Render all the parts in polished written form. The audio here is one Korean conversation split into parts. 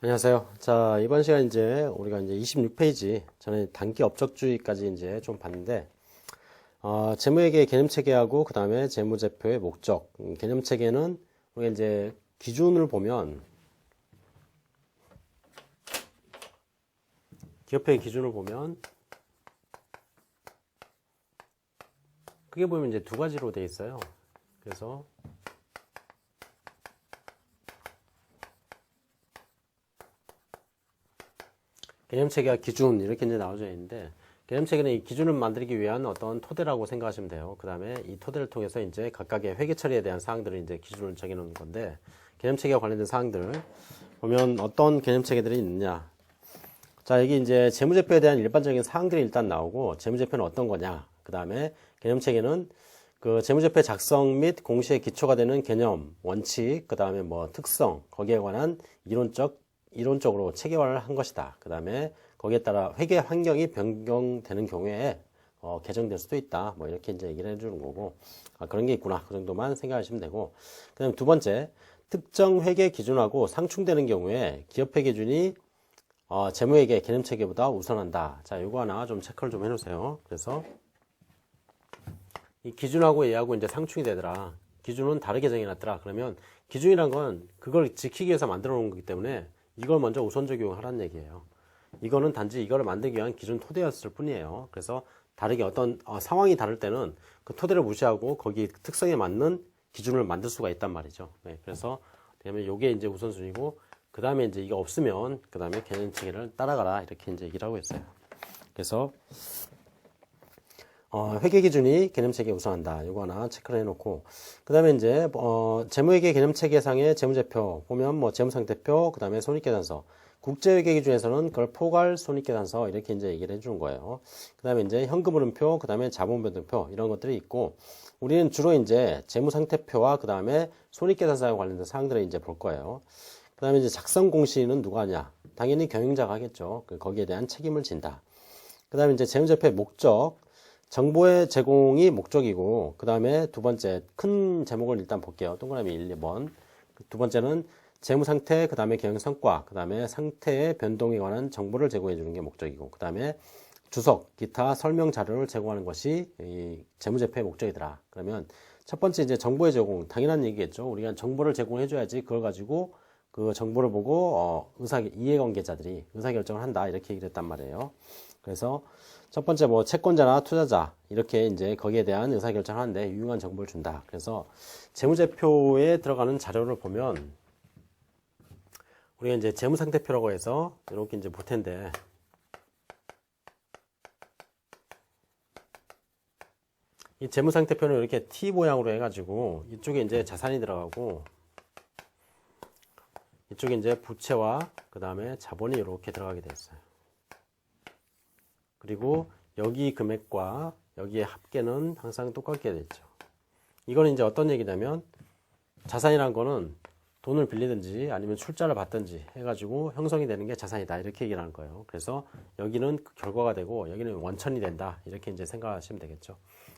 안녕하세요. 자, 이번 시간 이제 우리가 이제 26페이지 전에 단기 업적주의까지 이제 좀 봤는데, 재무회계 개념체계하고 그 다음에 재무제표의 목적. 개념체계는 우리가 이제 기준을 보면, 기업회의 기준을 보면, 크게 보면 이제 두 가지로 되어 있어요. 그래서 개념체계와 기준 이렇게 이제 나와져 있는데, 개념체계는 이 기준을 만들기 위한 어떤 토대라고 생각하시면 돼요. 그 다음에 이 토대를 통해서 이제 각각의 회계 처리에 대한 사항들을 이제 기준을 정해놓는 건데, 개념체계와 관련된 사항들 보면 어떤 개념체계들이 있느냐. 자, 여기 이제 재무제표에 대한 일반적인 사항들이 일단 나오고, 재무제표는 어떤 거냐. 그 다음에 개념체계는 그 재무제표 작성 및 공시의 기초가 되는 개념, 원칙, 그 다음에 뭐 특성, 거기에 관한 이론적으로 체계화를 한 것이다. 그 다음에 거기에 따라 회계 환경이 변경되는 경우에 개정될 수도 있다. 뭐 이렇게 이제 얘기를 해주는 거고, 그런 게 있구나. 그 정도만 생각하시면 되고, 그 다음에 두 번째, 특정 회계 기준하고 상충되는 경우에 기업회 기준이 재무회계 개념체계보다 우선한다. 자, 요거 하나 좀 체크를 좀 해놓으세요. 그래서 이 기준하고 얘하고 이제 상충이 되더라. 기준은 다르게 정해놨더라. 그러면 기준이란 건 그걸 지키기 위해서 만들어 놓은 거기 때문에 이걸 먼저 우선 적용하라는 얘기예요. 이거는 단지 이거를 만들기 위한 기준 토대였을 뿐이에요. 그래서 다르게 어떤 상황이 다를 때는 그 토대를 무시하고 거기 특성에 맞는 기준을 만들 수가 있단 말이죠. 네, 그래서 그다음에 요게 이제 우선순위고, 그 다음에 이제 이게 없으면 그 다음에 개념체계를 따라가라 이렇게 이제 얘기를 하고 있어요. 그래서 회계 기준이 개념체계에 우선한다. 이거 하나 체크를 해놓고, 그 다음에 이제 재무회계 개념체계상의 재무제표 보면 뭐 재무상태표, 그 다음에 손익계산서, 국제회계 기준에서는 그걸 포괄 손익계산서 이렇게 이제 얘기를 해주는 거예요. 그 다음에 이제 현금흐름표, 그 다음에 자본변동표 이런 것들이 있고, 우리는 주로 이제 재무상태표와 그 다음에 손익계산서와 관련된 사항들을 이제 볼 거예요. 그 다음에 이제 작성 공시는 누가 하냐? 당연히 경영자가 하겠죠. 거기에 대한 책임을 진다. 그 다음에 이제 재무제표의 목적, 정보의 제공이 목적이고, 그 다음에 두 번째 큰 제목을 일단 볼게요. 동그라미 1, 2번. 두 번째는 재무 상태, 그 다음에 경영 성과, 그 다음에 상태의 변동에 관한 정보를 제공해 주는 게 목적이고, 그 다음에 주석, 기타 설명 자료를 제공하는 것이 이 재무제표의 목적이더라. 그러면 첫 번째 이제 정보의 제공, 당연한 얘기겠죠. 우리가 정보를 제공해 줘야지 그걸 가지고 그 정보를 보고 이해관계자들이 의사결정을 한다 이렇게 얘기를 했단 말이에요. 그래서 첫 번째 뭐 채권자나 투자자 이렇게 이제 거기에 대한 의사결정을 하는데 유용한 정보를 준다. 그래서 재무제표에 들어가는 자료를 보면 우리가 이제 재무상태표라고 해서 이렇게 이제 볼 텐데, 이 재무상태표는 이렇게 T 모양으로 해가지고 이쪽에 이제 자산이 들어가고 이쪽에 이제 부채와 그 다음에 자본이 이렇게 들어가게 돼 있어요. 그리고 여기 금액과 여기의 합계는 항상 똑같게 돼 있죠. 이거는 이제 어떤 얘기냐면 자산이란 거는 돈을 빌리든지 아니면 출자를 받든지 해가지고 형성이 되는 게 자산이다 이렇게 얘기를 하는 거예요. 그래서 여기는 그 결과가 되고 여기는 원천이 된다 이렇게 이제 생각하시면 되겠죠.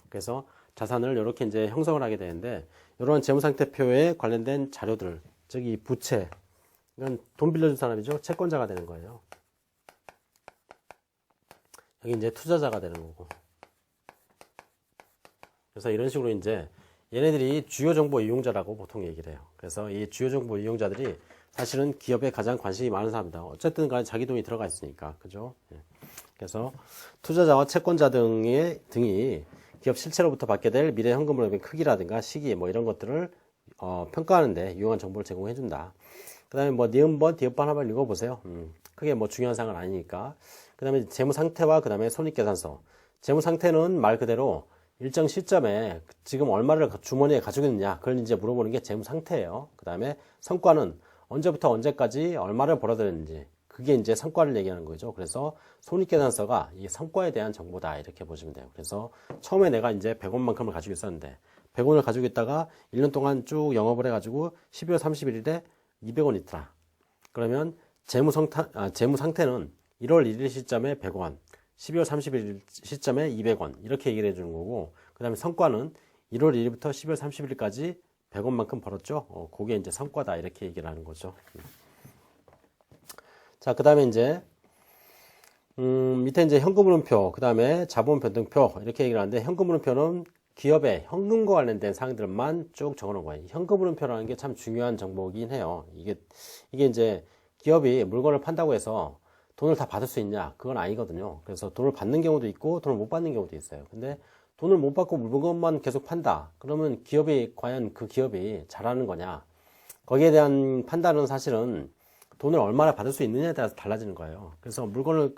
그래서 자산을 이렇게 이제 형성을 하게 되는데, 이런 재무상태표에 관련된 자료들, 즉 이 부채, 이건 돈 빌려준 사람이죠. 채권자가 되는 거예요. 여기 이제 투자자가 되는 거고. 그래서 이런 식으로 이제 얘네들이 주요 정보 이용자라고 보통 얘기를 해요. 그래서 이 주요 정보 이용자들이 사실은 기업에 가장 관심이 많은 사람이다. 어쨌든 간에 자기 돈이 들어가 있으니까. 그죠? 그래서 투자자와 채권자 등이 기업 실체로부터 받게 될 미래 현금흐름의 크기라든가 시기 뭐 이런 것들을 평가하는데 유용한 정보를 제공해 준다. 그 다음에 뭐 니은번, 디귿번 한번 읽어보세요. 크게 뭐 중요한 사항은 아니니까. 그 다음에 재무 상태와 그 다음에 손익계산서. 재무 상태는 말 그대로 일정 시점에 지금 얼마를 주머니에 가지고 있느냐, 그걸 이제 물어보는 게 재무 상태예요. 그 다음에 성과는 언제부터 언제까지 얼마를 벌어들였는지, 그게 이제 성과를 얘기하는 거죠. 그래서 손익계산서가 이 성과에 대한 정보다 이렇게 보시면 돼요. 그래서 처음에 내가 이제 100원만큼을 가지고 있었는데 100원을 가지고 있다가 1년 동안 쭉 영업을 해가지고 12월 31일에 200원 있더라. 그러면 재무 상태는 1월 1일 시점에 100원, 12월 30일 시점에 200원 이렇게 얘기를 해주는 거고, 그 다음에 성과는 1월 1일부터 12월 30일까지 100원만큼 벌었죠. 그게 이제 성과다 이렇게 얘기를 하는 거죠. 자, 그 다음에 이제 밑에 이제 현금흐름표, 그 다음에 자본변동표 이렇게 얘기를 하는데, 현금흐름표는 기업의 현금과 관련된 사항들만 쭉 적어놓은 거예요. 현금흐름표라는 게 참 중요한 정보이긴 해요. 이게 이제 기업이 물건을 판다고 해서 돈을 다 받을 수 있냐? 그건 아니거든요. 그래서 돈을 받는 경우도 있고 돈을 못 받는 경우도 있어요. 근데 돈을 못 받고 물건만 계속 판다. 그러면 기업이 과연 그 기업이 잘하는 거냐? 거기에 대한 판단은 사실은 돈을 얼마나 받을 수 있느냐에 따라서 달라지는 거예요. 그래서 물건을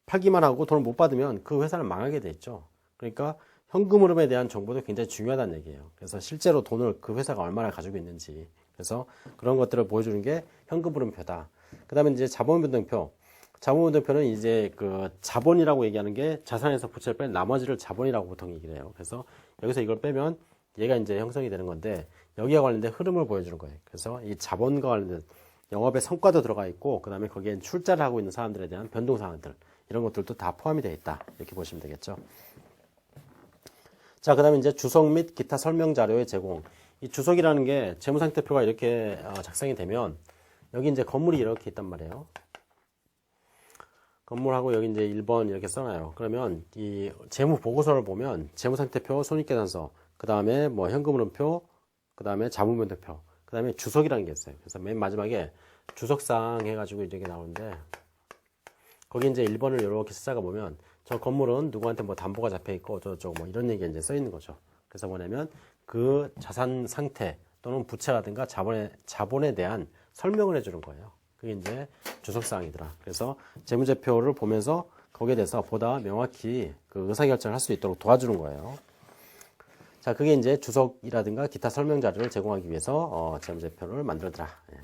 팔기만 하고 돈을 못 받으면 그 회사는 망하게 돼 있죠. 그러니까 현금 흐름에 대한 정보도 굉장히 중요하다는 얘기예요. 그래서 실제로 돈을 그 회사가 얼마나 가지고 있는지, 그래서 그런 것들을 보여주는 게 현금 흐름표다. 그 다음에 이제 자본변동표. 자본변동표는 이제 그 자본이라고 얘기하는 게 자산에서 부채를 뺀 나머지를 자본이라고 보통 얘기를 해요. 그래서 여기서 이걸 빼면 얘가 이제 형성이 되는 건데, 여기와 관련된 흐름을 보여주는 거예요. 그래서 이 자본과 관련된 영업의 성과도 들어가 있고, 그 다음에 거기엔 출자를 하고 있는 사람들에 대한 변동 사항들, 이런 것들도 다 포함이 되어 있다. 이렇게 보시면 되겠죠. 자, 그 다음에 이제 주석 및 기타 설명 자료의 제공. 이 주석이라는 게 재무상태표가 이렇게 작성이 되면, 여기 이제 건물이 이렇게 있단 말이에요. 건물하고 여기 이제 1번 이렇게 써놔요. 그러면 이 재무 보고서를 보면 재무상태표, 손익계산서, 그 다음에 뭐 현금흐름표, 그 다음에 자본변동표, 그 다음에 주석이라는 게 있어요. 그래서 맨 마지막에 주석사항 해가지고 이렇게 나오는데, 거기 이제 1번을 이렇게 찾아가 보면 저 건물은 누구한테 뭐 담보가 잡혀 있고 어쩌고 뭐 이런 얘기가 이제 써 있는 거죠. 그래서 뭐냐면 그 자산 상태 또는 부채라든가 자본에 대한 설명을 해주는 거예요. 그게 이제 주석사항이더라. 그래서 재무제표를 보면서 거기에 대해서 보다 명확히 그 의사결정을 할 수 있도록 도와주는 거예요. 자, 그게 이제 주석이라든가 기타 설명 자료를 제공하기 위해서 재무제표를 만들더라. 예.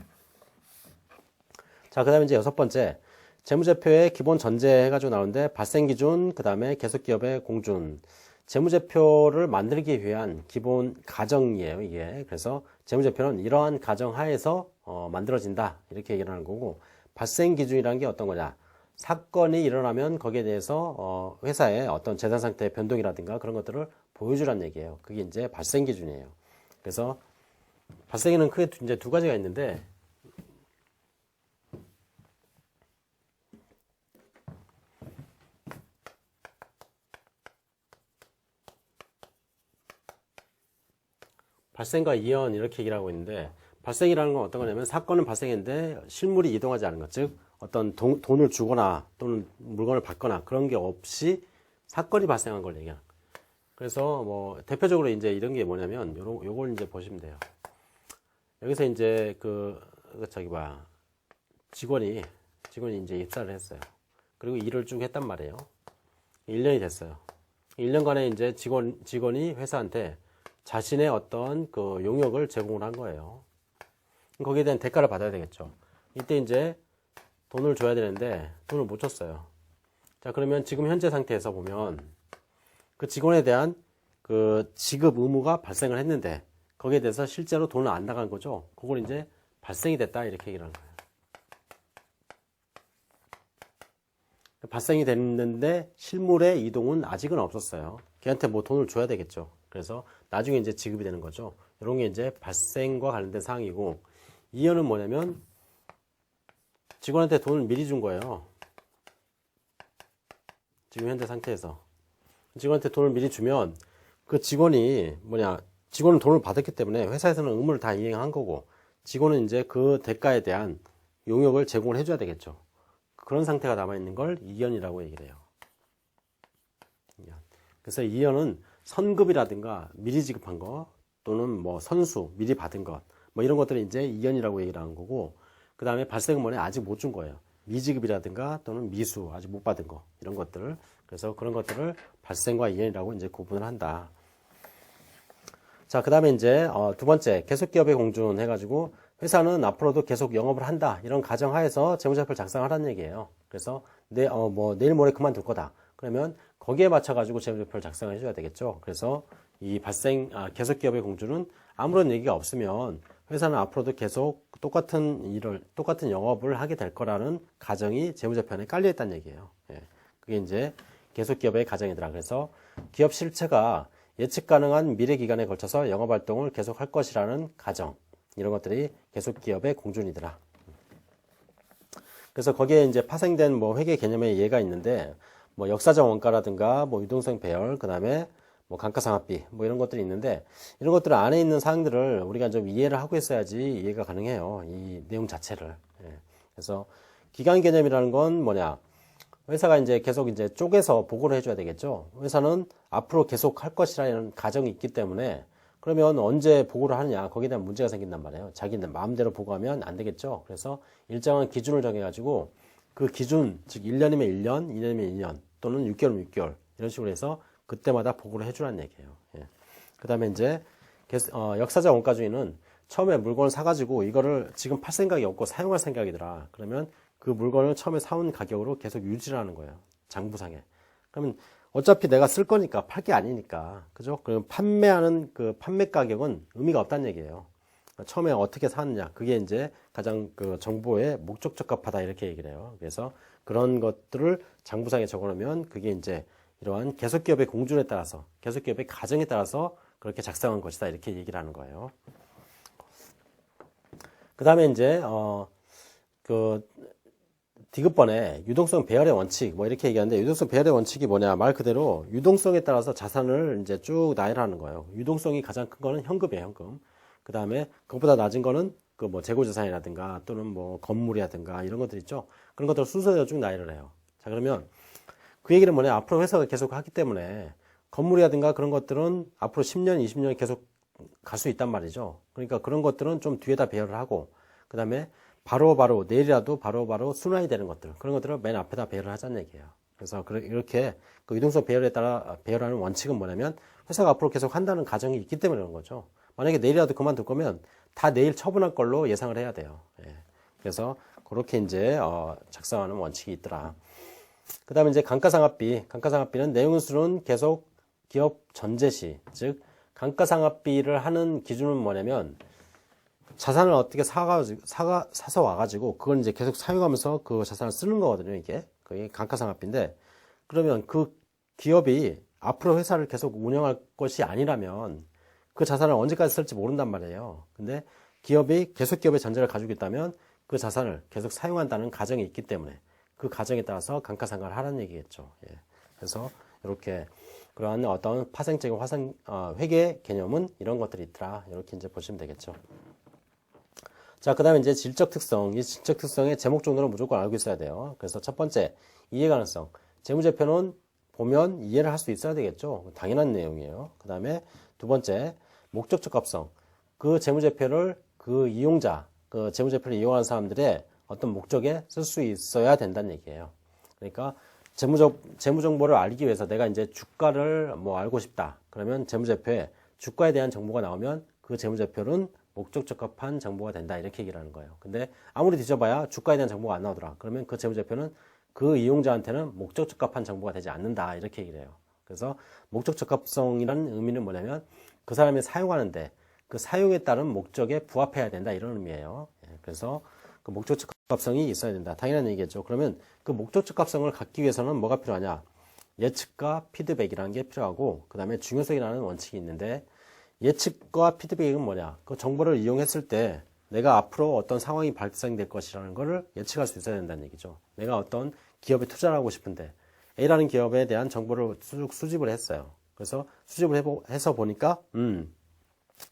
자, 그 다음에 이제 6번째. 재무제표의 기본 전제 해가지고 나오는데, 발생기준, 그 다음에 계속기업의 공준. 재무제표를 만들기 위한 기본 가정이에요, 이게. 그래서 재무제표는 이러한 가정 하에서 만들어진다. 이렇게 얘기를 하는 거고, 발생기준이라는 게 어떤 거냐. 사건이 일어나면 거기에 대해서 회사의 어떤 재산 상태의 변동이라든가 그런 것들을 보여주라는 얘기예요. 그게 이제 발생기준이에요. 그래서 발생에는 크게 이제 두 가지가 있는데, 발생과 이연 이렇게 얘기를 하고 있는데, 발생이라는 건 어떤 거냐면 사건은 발생했는데 실물이 이동하지 않은 것, 즉 어떤 돈을 주거나 또는 물건을 받거나 그런 게 없이 사건이 발생한 걸 얘기하는 거예요. 그래서 뭐 대표적으로 이제 이런 게 뭐냐면 요걸 이제 보시면 돼요. 여기서 이제 직원이 이제 입사를 했어요. 그리고 일을 쭉 했단 말이에요. 1년이 됐어요. 1년간에 이제 직원이 회사한테 자신의 어떤 그 용역을 제공을 한 거예요. 거기에 대한 대가를 받아야 되겠죠. 이때 이제 돈을 줘야 되는데 돈을 못 줬어요. 자, 그러면 지금 현재 상태에서 보면 그 직원에 대한 그 지급 의무가 발생을 했는데 거기에 대해서 실제로 돈을 안 나간 거죠. 그걸 이제 발생이 됐다 이렇게 얘기를 하는 거예요. 발생이 됐는데 실물의 이동은 아직은 없었어요. 걔한테 뭐 돈을 줘야 되겠죠. 그래서 나중에 이제 지급이 되는 거죠. 이런 게 이제 발생과 관련된 사항이고, 이연은 뭐냐면 직원한테 돈을 미리 준 거예요. 지금 현재 상태에서 직원한테 돈을 미리 주면 그 직원은 돈을 받았기 때문에 회사에서는 의무를 다 이행한 거고, 직원은 이제 그 대가에 대한 용역을 제공을 해줘야 되겠죠. 그런 상태가 남아있는 걸 이연이라고 얘기를 해요. 그래서 이연은 선급이라든가 미리 지급한 거 또는 뭐 선수 미리 받은 것 뭐 이런 것들을 이제 이연이라고 얘기를 하는 거고, 그 다음에 발생은 뭐냐, 아직 못 준 거예요. 미지급이라든가 또는 미수 아직 못 받은 거 이런 것들을, 그래서 그런 것들을 발생과 이연이라고 이제 구분을 한다. 자, 그 다음에 이제 두 번째 계속기업의 공준 해가지고 회사는 앞으로도 계속 영업을 한다 이런 가정하에서 재무제표를 작성하라는 얘기예요. 그래서 내일 모레 그만둘 거다. 그러면 거기에 맞춰가지고 재무제표를 작성을 해줘야 되겠죠. 그래서 이 계속기업의 공주는 아무런 얘기가 없으면 회사는 앞으로도 계속 똑같은 영업을 하게 될 거라는 가정이 재무제표 안에 깔려 있다는 얘기예요. 예. 그게 이제 계속기업의 가정이더라. 그래서 기업 실체가 예측 가능한 미래 기간에 걸쳐서 영업 활동을 계속할 것이라는 가정, 이런 것들이 계속기업의 공준이더라. 그래서 거기에 이제 파생된 뭐 회계 개념의 예가 있는데 뭐 역사적 원가라든가 뭐 유동성 배열, 그다음에 뭐 감가상각비 뭐 이런 것들이 있는데 이런 것들 안에 있는 사항들을 우리가 좀 이해를 하고 있어야지 이해가 가능해요. 이 내용 자체를. 예. 그래서 기간 개념이라는 건 뭐냐? 회사가 이제 계속 이제 쪼개서 보고를 해줘야 되겠죠. 회사는 앞으로 계속 할 것이라는 가정이 있기 때문에 그러면 언제 보고를 하느냐 거기에 대한 문제가 생긴단 말이에요. 자기는 마음대로 보고하면 안 되겠죠. 그래서 일정한 기준을 정해가지고 그 기준, 즉 1년이면 1년, 2년이면 2년 또는 6개월이면 6개월 이런 식으로 해서 그때마다 보고를 해주라는 얘기예요. 예. 그 다음에 이제 역사적 원가주의는 처음에 물건을 사가지고 이거를 지금 팔 생각이 없고 사용할 생각이더라. 그러면 그 물건을 처음에 사온 가격으로 계속 유지를 하는 거예요. 장부상에. 그러면 어차피 내가 쓸 거니까 팔 게 아니니까. 그죠? 그럼 판매하는 그 판매 가격은 의미가 없다는 얘기예요. 처음에 어떻게 샀느냐. 그게 이제 가장 그 정보에 목적 적합하다 이렇게 얘기를 해요. 그래서 그런 것들을 장부상에 적어 놓으면 그게 이제 이러한 계속기업의 공준에 따라서 계속기업의 가정에 따라서 그렇게 작성한 것이다 이렇게 얘기를 하는 거예요. 그 다음에 이제 그 디귿번에 유동성 배열의 원칙 뭐 이렇게 얘기하는데 유동성 배열의 원칙이 뭐냐 말 그대로 유동성에 따라서 자산을 이제 쭉 나열하는 거예요. 유동성이 가장 큰 거는 현금이에요, 현금. 그 다음에 그것보다 낮은 거는 그 뭐 재고자산이라든가 또는 뭐 건물이라든가 이런 것들 있죠. 그런 것들을 순서대로 쭉 나열을 해요. 자, 그러면 그 얘기는 뭐냐 앞으로 회사가 계속 하기 때문에 건물이라든가 그런 것들은 앞으로 10년, 20년 계속 갈 수 있단 말이죠. 그러니까 그런 것들은 좀 뒤에다 배열을 하고 그 다음에 바로바로 내일이라도 바로바로 순환이 되는 것들 그런 것들을 맨 앞에다 배열을 하자는 얘기예요. 그래서 이렇게 그 유동성 배열에 따라 배열하는 원칙은 뭐냐면 회사가 앞으로 계속 한다는 가정이 있기 때문에 그런 거죠. 만약에 내일이라도 그만둘 거면 다 내일 처분할 걸로 예상을 해야 돼요. 예. 그래서 그렇게 이제 작성하는 원칙이 있더라. 그 다음에 이제 감가상각비는 내용순은 계속 기업 전제시, 즉 감가상각비를 하는 기준은 뭐냐면 자산을 어떻게 사서 와가지고 그걸 이제 계속 사용하면서 그 자산을 쓰는 거거든요. 이게 그게 감가상각비인데 그러면 그 기업이 앞으로 회사를 계속 운영할 것이 아니라면 그 자산을 언제까지 쓸지 모른단 말이에요. 근데 기업이 계속 기업의 전제를 가지고 있다면 그 자산을 계속 사용한다는 가정이 있기 때문에 그 가정에 따라서 감가상각을 하라는 얘기겠죠. 예. 그래서 이렇게 그러한 어떤 파생적인 회계 개념은 이런 것들이 있더라. 이렇게 이제 보시면 되겠죠. 자, 그 다음에 이제 질적 특성. 이 질적 특성의 제목 정도는 무조건 알고 있어야 돼요. 그래서 첫 번째, 이해 가능성. 재무제표는 보면 이해를 할 수 있어야 되겠죠. 당연한 내용이에요. 그 다음에 두 번째, 목적 적합성. 그 재무제표를 그 이용자, 그 재무제표를 이용하는 사람들의 어떤 목적에 쓸 수 있어야 된다는 얘기예요. 그러니까 재무정보를 알기 위해서 내가 이제 주가를 뭐 알고 싶다. 그러면 재무제표에 주가에 대한 정보가 나오면 그 재무제표는 목적 적합한 정보가 된다. 이렇게 얘기를 하는 거예요. 근데 아무리 뒤져봐야 주가에 대한 정보가 안 나오더라. 그러면 그 재무제표는 그 이용자한테는 목적 적합한 정보가 되지 않는다. 이렇게 얘기를 해요. 그래서 목적 적합성이라는 의미는 뭐냐면 그 사람이 사용하는데 그 사용에 따른 목적에 부합해야 된다. 이런 의미예요. 그래서 그 목적 적합성이 있어야 된다. 당연한 얘기겠죠. 그러면 그 목적 적합성을 갖기 위해서는 뭐가 필요하냐? 예측과 피드백이라는 게 필요하고 그 다음에 중요성이라는 원칙이 있는데 예측과 피드백은 뭐냐? 그 정보를 이용했을 때 내가 앞으로 어떤 상황이 발생될 것이라는 것을 예측할 수 있어야 된다는 얘기죠. 내가 어떤 기업에 투자를 하고 싶은데 A라는 기업에 대한 정보를 쭉 수집을 했어요. 그래서 수집을 해서 보니까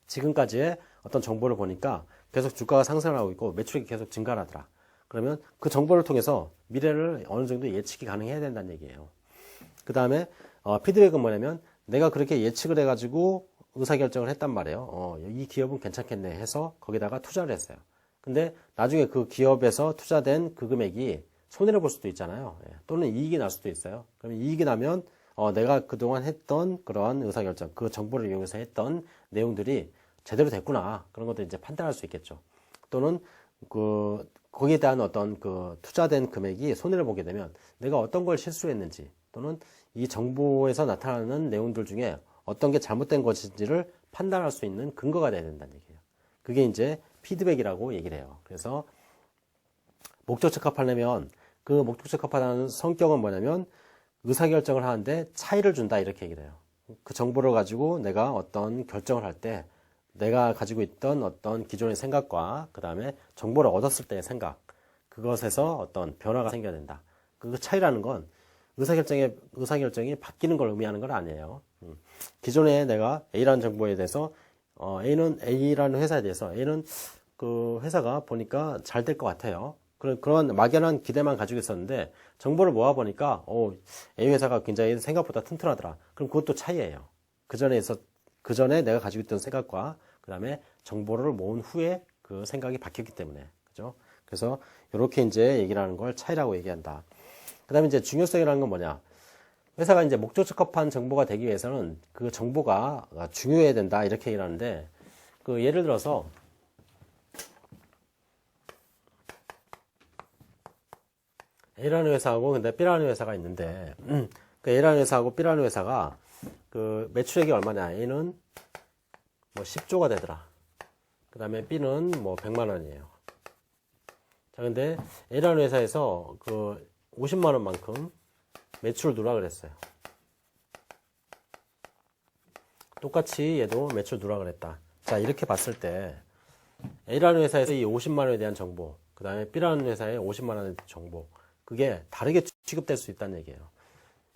지금까지의 어떤 정보를 보니까 계속 주가가 상승을 하고 있고 매출이 계속 증가를 하더라. 그러면 그 정보를 통해서 미래를 어느 정도 예측이 가능해야 된다는 얘기예요. 그 다음에 피드백은 뭐냐면 내가 그렇게 예측을 해가지고 의사결정을 했단 말이에요. 이 기업은 괜찮겠네 해서 거기다가 투자를 했어요. 근데 나중에 그 기업에서 투자된 그 금액이 손해를 볼 수도 있잖아요. 또는 이익이 날 수도 있어요. 그러면 이익이 나면 내가 그동안 했던 그러한 의사결정, 그 정보를 이용해서 했던 내용들이 제대로 됐구나. 그런 것도 이제 판단할 수 있겠죠. 또는 거기에 대한 어떤 그 투자된 금액이 손해를 보게 되면 내가 어떤 걸 실수했는지 또는 이 정보에서 나타나는 내용들 중에 어떤 게 잘못된 것인지를 판단할 수 있는 근거가 돼야 된다는 얘기예요. 그게 이제 피드백이라고 얘기를 해요. 그래서 목적 적합하려면 그 목적 적합하다는 성격은 뭐냐면 의사결정을 하는데 차이를 준다 이렇게 얘기를 해요. 그 정보를 가지고 내가 어떤 결정을 할 때 내가 가지고 있던 어떤 기존의 생각과 그 다음에 정보를 얻었을 때의 생각 그것에서 어떤 변화가 생겨야 된다. 그 차이라는 건 의사결정이 바뀌는 걸 의미하는 건 아니에요. 기존에 내가 A라는 정보에 대해서 A라는 회사에 대해서 A는 그 회사가 보니까 잘 될 것 같아요. 그런 막연한 기대만 가지고 있었는데 정보를 모아보니까 A 회사가 굉장히 생각보다 튼튼하더라. 그럼 그것도 차이예요. 그 전에 내가 가지고 있던 생각과 그 다음에 정보를 모은 후에 그 생각이 바뀌었기 때문에. 그죠? 그래서 이렇게 이제 얘기를 하는 걸 차이라고 얘기한다. 그 다음에 이제 중요성이라는 건 뭐냐? 회사가 이제 목적 적합한 정보가 되기 위해서는 그 정보가 중요해야 된다. 이렇게 얘기를 하는데, 그 예를 들어서, A라는 회사하고 근데 B라는 회사가 있는데, 그 A라는 회사하고 B라는 회사가 그 매출액이 얼마냐? A는 뭐 10조가 되더라. 그 다음에 B는 뭐 100만 원이에요. 자, 근데 A라는 회사에서 그 50만 원만큼 매출을 누라 그랬어요. 똑같이 얘도 매출 누라 그랬다. 자, 이렇게 봤을 때 A라는 회사에서 이 50만 원에 대한 정보, 그 다음에 B라는 회사의 50만 원의 정보, 그게 다르게 취급될 수 있다는 얘기예요.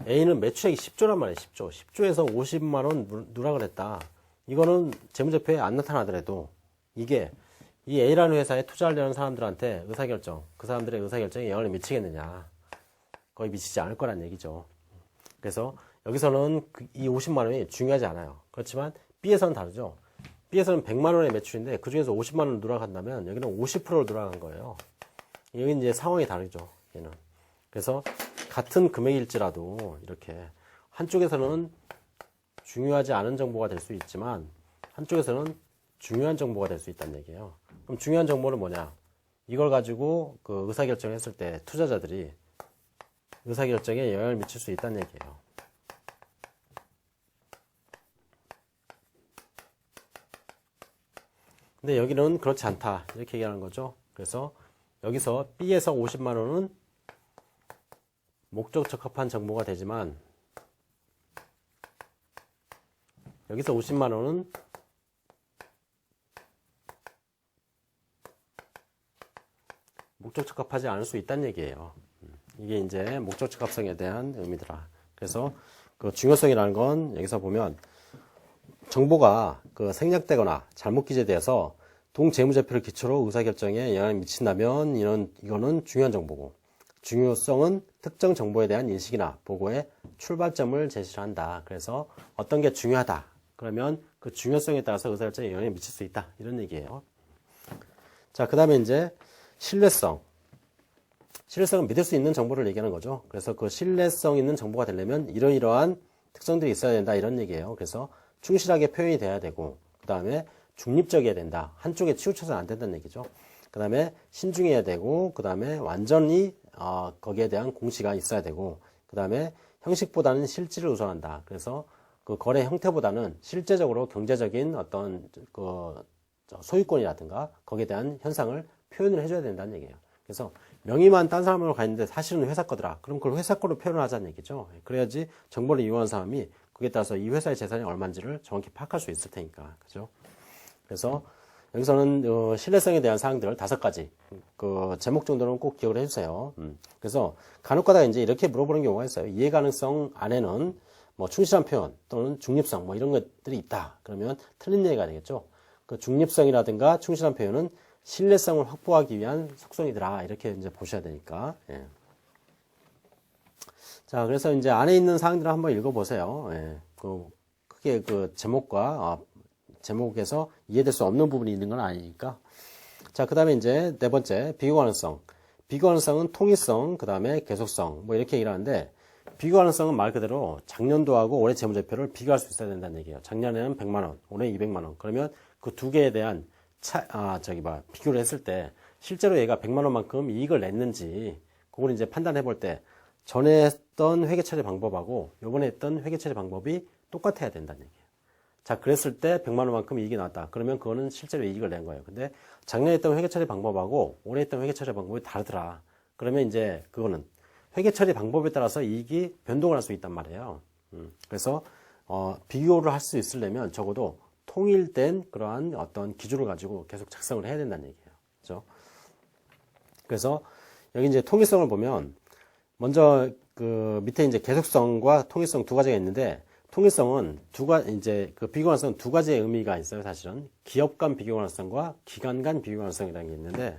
A는 매출액이 10조란 말이에요. 10조. 10조에서 50만 원 누락을 했다. 이거는 재무제표에 안 나타나더라도 이게 이 A라는 회사에 투자하려는 사람들한테 그 사람들의 의사결정에 영향을 미치겠느냐. 거의 미치지 않을 거란 얘기죠. 그래서 여기서는 이 50만 원이 중요하지 않아요. 그렇지만 B에서는 다르죠. B에서는 100만 원의 매출인데 그 중에서 50만 원을 누락한다면 여기는 50%를 누락한 거예요. 여기 이제 상황이 다르죠. 얘는. 그래서 같은 금액일지라도 이렇게 한쪽에서는 중요하지 않은 정보가 될 수 있지만 한쪽에서는 중요한 정보가 될 수 있다는 얘기예요. 그럼 중요한 정보는 뭐냐? 이걸 가지고 그 의사결정을 했을 때 투자자들이 의사결정에 영향을 미칠 수 있다는 얘기예요. 근데 여기는 그렇지 않다. 이렇게 얘기하는 거죠. 그래서 여기서 B에서 50만 원은 목적 적합한 정보가 되지만 여기서 50만 원은 목적 적합하지 않을 수 있다는 얘기예요. 이게 이제 목적 적합성에 대한 의미더라. 그래서 그 중요성이라는 건 여기서 보면 정보가 그 생략되거나 잘못 기재되어서 동재무제표를 기초로 의사결정에 영향을 미친다면 이거는 중요한 정보고, 중요성은 특정 정보에 대한 인식이나 보고의 출발점을 제시한다. 그래서 어떤 게 중요하다. 그러면 그 중요성에 따라서 의사결정에 영향을 미칠 수 있다. 이런 얘기예요. 자, 그 다음에 이제 신뢰성. 신뢰성은 믿을 수 있는 정보를 얘기하는 거죠. 그래서 그 신뢰성 있는 정보가 되려면 이러이러한 특성들이 있어야 된다. 이런 얘기예요. 그래서 충실하게 표현이 돼야 되고, 그 다음에 중립적이어야 된다. 한쪽에 치우쳐서는 안 된다는 얘기죠. 그 다음에 신중해야 되고, 그 다음에 완전히 거기에 대한 공시가 있어야 되고, 그 다음에 형식보다는 실질을 우선한다. 그래서 그 거래 형태보다는 실제적으로 경제적인 어떤 그 소유권이라든가 거기에 대한 현상을 표현을 해줘야 된다는 얘기예요. 그래서 명의만 딴 사람으로 가 있는데 사실은 회사 거더라. 그럼 그걸 회사 거로 표현을 하자는 얘기죠. 그래야지 정보를 이용한 사람이 그에 따라서 이 회사의 재산이 얼마인지를 정확히 파악할 수 있을 테니까. 그죠? 그래서 여기서는 신뢰성에 대한 사항들 5가지 그 제목 정도는 꼭 기억을 해주세요. 그래서 간혹가다가 이제 이렇게 물어보는 경우가 있어요. 이해 가능성 안에는 뭐 충실한 표현 또는 중립성 뭐 이런 것들이 있다. 그러면 틀린 얘기가 되겠죠. 그 중립성이라든가 충실한 표현은 신뢰성을 확보하기 위한 속성이더라. 이렇게 이제 보셔야 되니까. 예. 자, 그래서 이제 안에 있는 사항들을 한번 읽어보세요. 예. 크게 그 제목에서 이해될 수 없는 부분이 있는 건 아니니까. 자, 그 다음에 이제 4번째, 비교가능성. 비교가능성은 통일성, 그 다음에 계속성, 뭐 이렇게 얘기를 하는데, 비교가능성은 말 그대로 작년도하고 올해 재무제표를 비교할 수 있어야 된다는 얘기예요. 작년에는 100만원, 올해 200만원. 그러면 그 두 개에 대한 비교를 했을 때, 실제로 얘가 100만원만큼 이익을 냈는지, 그걸 이제 판단해 볼 때, 전에 했던 회계처리 방법하고, 요번에 했던 회계처리 방법이 똑같아야 된다는 얘기예요. 자, 그랬을 때 100만원만큼 이익이 나왔다. 그러면 그거는 실제로 이익을 낸 거예요. 근데 작년에 했던 회계처리 방법하고 올해 했던 회계처리 방법이 다르더라. 그러면 이제 그거는 회계처리 방법에 따라서 이익이 변동을 할 수 있단 말이에요. 그래서 비교를 할 수 있으려면 적어도 통일된 그러한 어떤 기준을 가지고 계속 작성을 해야 된다는 얘기예요. 그렇죠? 그래서 여기 이제 통일성을 보면 먼저 그 밑에 이제 계속성과 통일성 두 가지가 있는데 통일성은 이제 그 비교관성은 두 가지의 의미가 있어요, 사실은. 기업 간 비교관성과 기관 간 비교관성이라는 게 있는데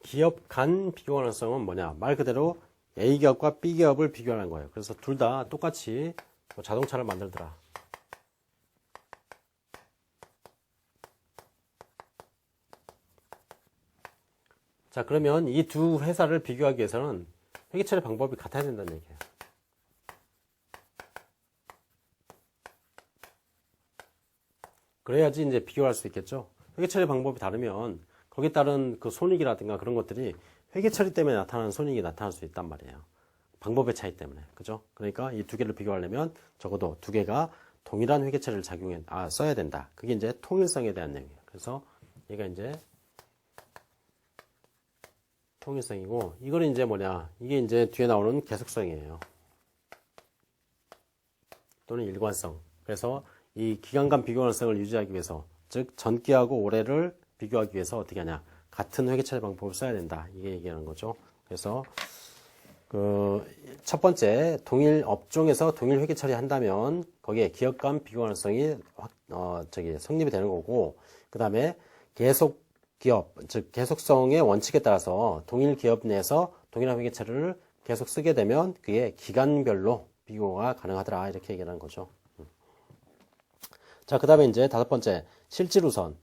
기업 간 비교 가능성은 뭐냐? 말 그대로 A기업과 B기업을 비교하는 거예요. 그래서 둘 다 똑같이 뭐 자동차를 만들더라. 자, 그러면 이 두 회사를 비교하기 위해서는 회계처리 방법이 같아야 된다는 얘기예요. 그래야지 이제 비교할 수 있겠죠. 회계처리 방법이 다르면 거기에 따른 그 손익이라든가 그런 것들이 회계처리 때문에 나타나는 손익이 나타날 수 있단 말이에요. 방법의 차이 때문에. 그죠? 그러니까 이 두 개를 비교하려면 적어도 두 개가 동일한 회계처리를 써야 된다. 그게 이제 통일성에 대한 내용이에요. 그래서 얘가 이제 통일성이고, 이거는 이제 뭐냐. 이게 이제 뒤에 나오는 계속성이에요. 또는 일관성. 그래서 이 기간 간 비교관성을 유지하기 위해서, 즉 전기하고 올해를 비교하기 위해서 어떻게 하냐. 같은 회계처리 방법을 써야 된다. 이게 얘기하는 거죠. 그래서 그 첫 번째 동일 업종에서 동일 회계처리 한다면 거기에 기업 간 비교관성이 성립이 되는 거고, 그 다음에 계속 기업, 즉 계속성의 원칙에 따라서 동일 기업 내에서 동일한 회계처리를 계속 쓰게 되면 그게 기간별로 비교가 가능하더라. 이렇게 얘기하는 거죠. 자, 그 다음에 이제 다섯 번째 실질우선.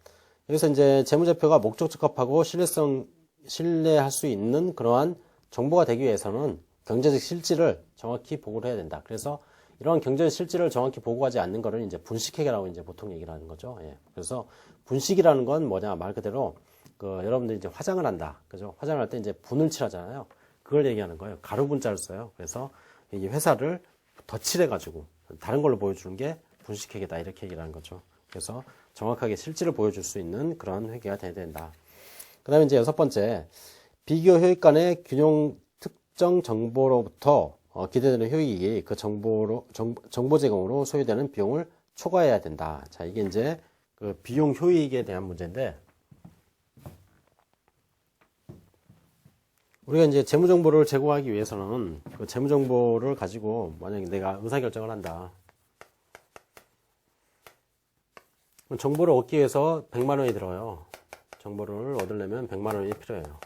여기서 이제 재무제표가 목적 적합하고 신뢰할 수 있는 그러한 정보가 되기 위해서는 경제적 실질을 정확히 보고를 해야 된다. 그래서 이러한 경제적 실질을 정확히 보고하지 않는 거를 이제 분식회계라고 이제 보통 얘기를 하는 거죠. 예. 그래서 분식이라는 건 뭐냐, 말 그대로 여러분들이 이제 화장을 한다. 그죠? 화장을 할 때 이제 분을 칠하잖아요. 그걸 얘기하는 거예요. 가로 분자를 써요. 그래서 이 회사를 더 칠해가지고 다른 걸로 보여주는 게 분식회계다. 이렇게 얘기를 하는 거죠. 그래서 정확하게 실질을 보여줄 수 있는 그런 회계가 돼야 된다. 그 다음에 이제 여섯 번째, 비교 효익 간의 균형 특정 정보로부터 기대되는 효익이 그 정보 제공으로 소요되는 비용을 초과해야 된다. 자, 이게 이제 그 비용 효익에 대한 문제인데, 우리가 이제 재무정보를 제공하기 위해서는 그 재무정보를 가지고 만약에 내가 의사결정을 한다. 정보를 얻기 위해서 100만 원이 들어요. 정보를 얻으려면 100만 원이 필요해요.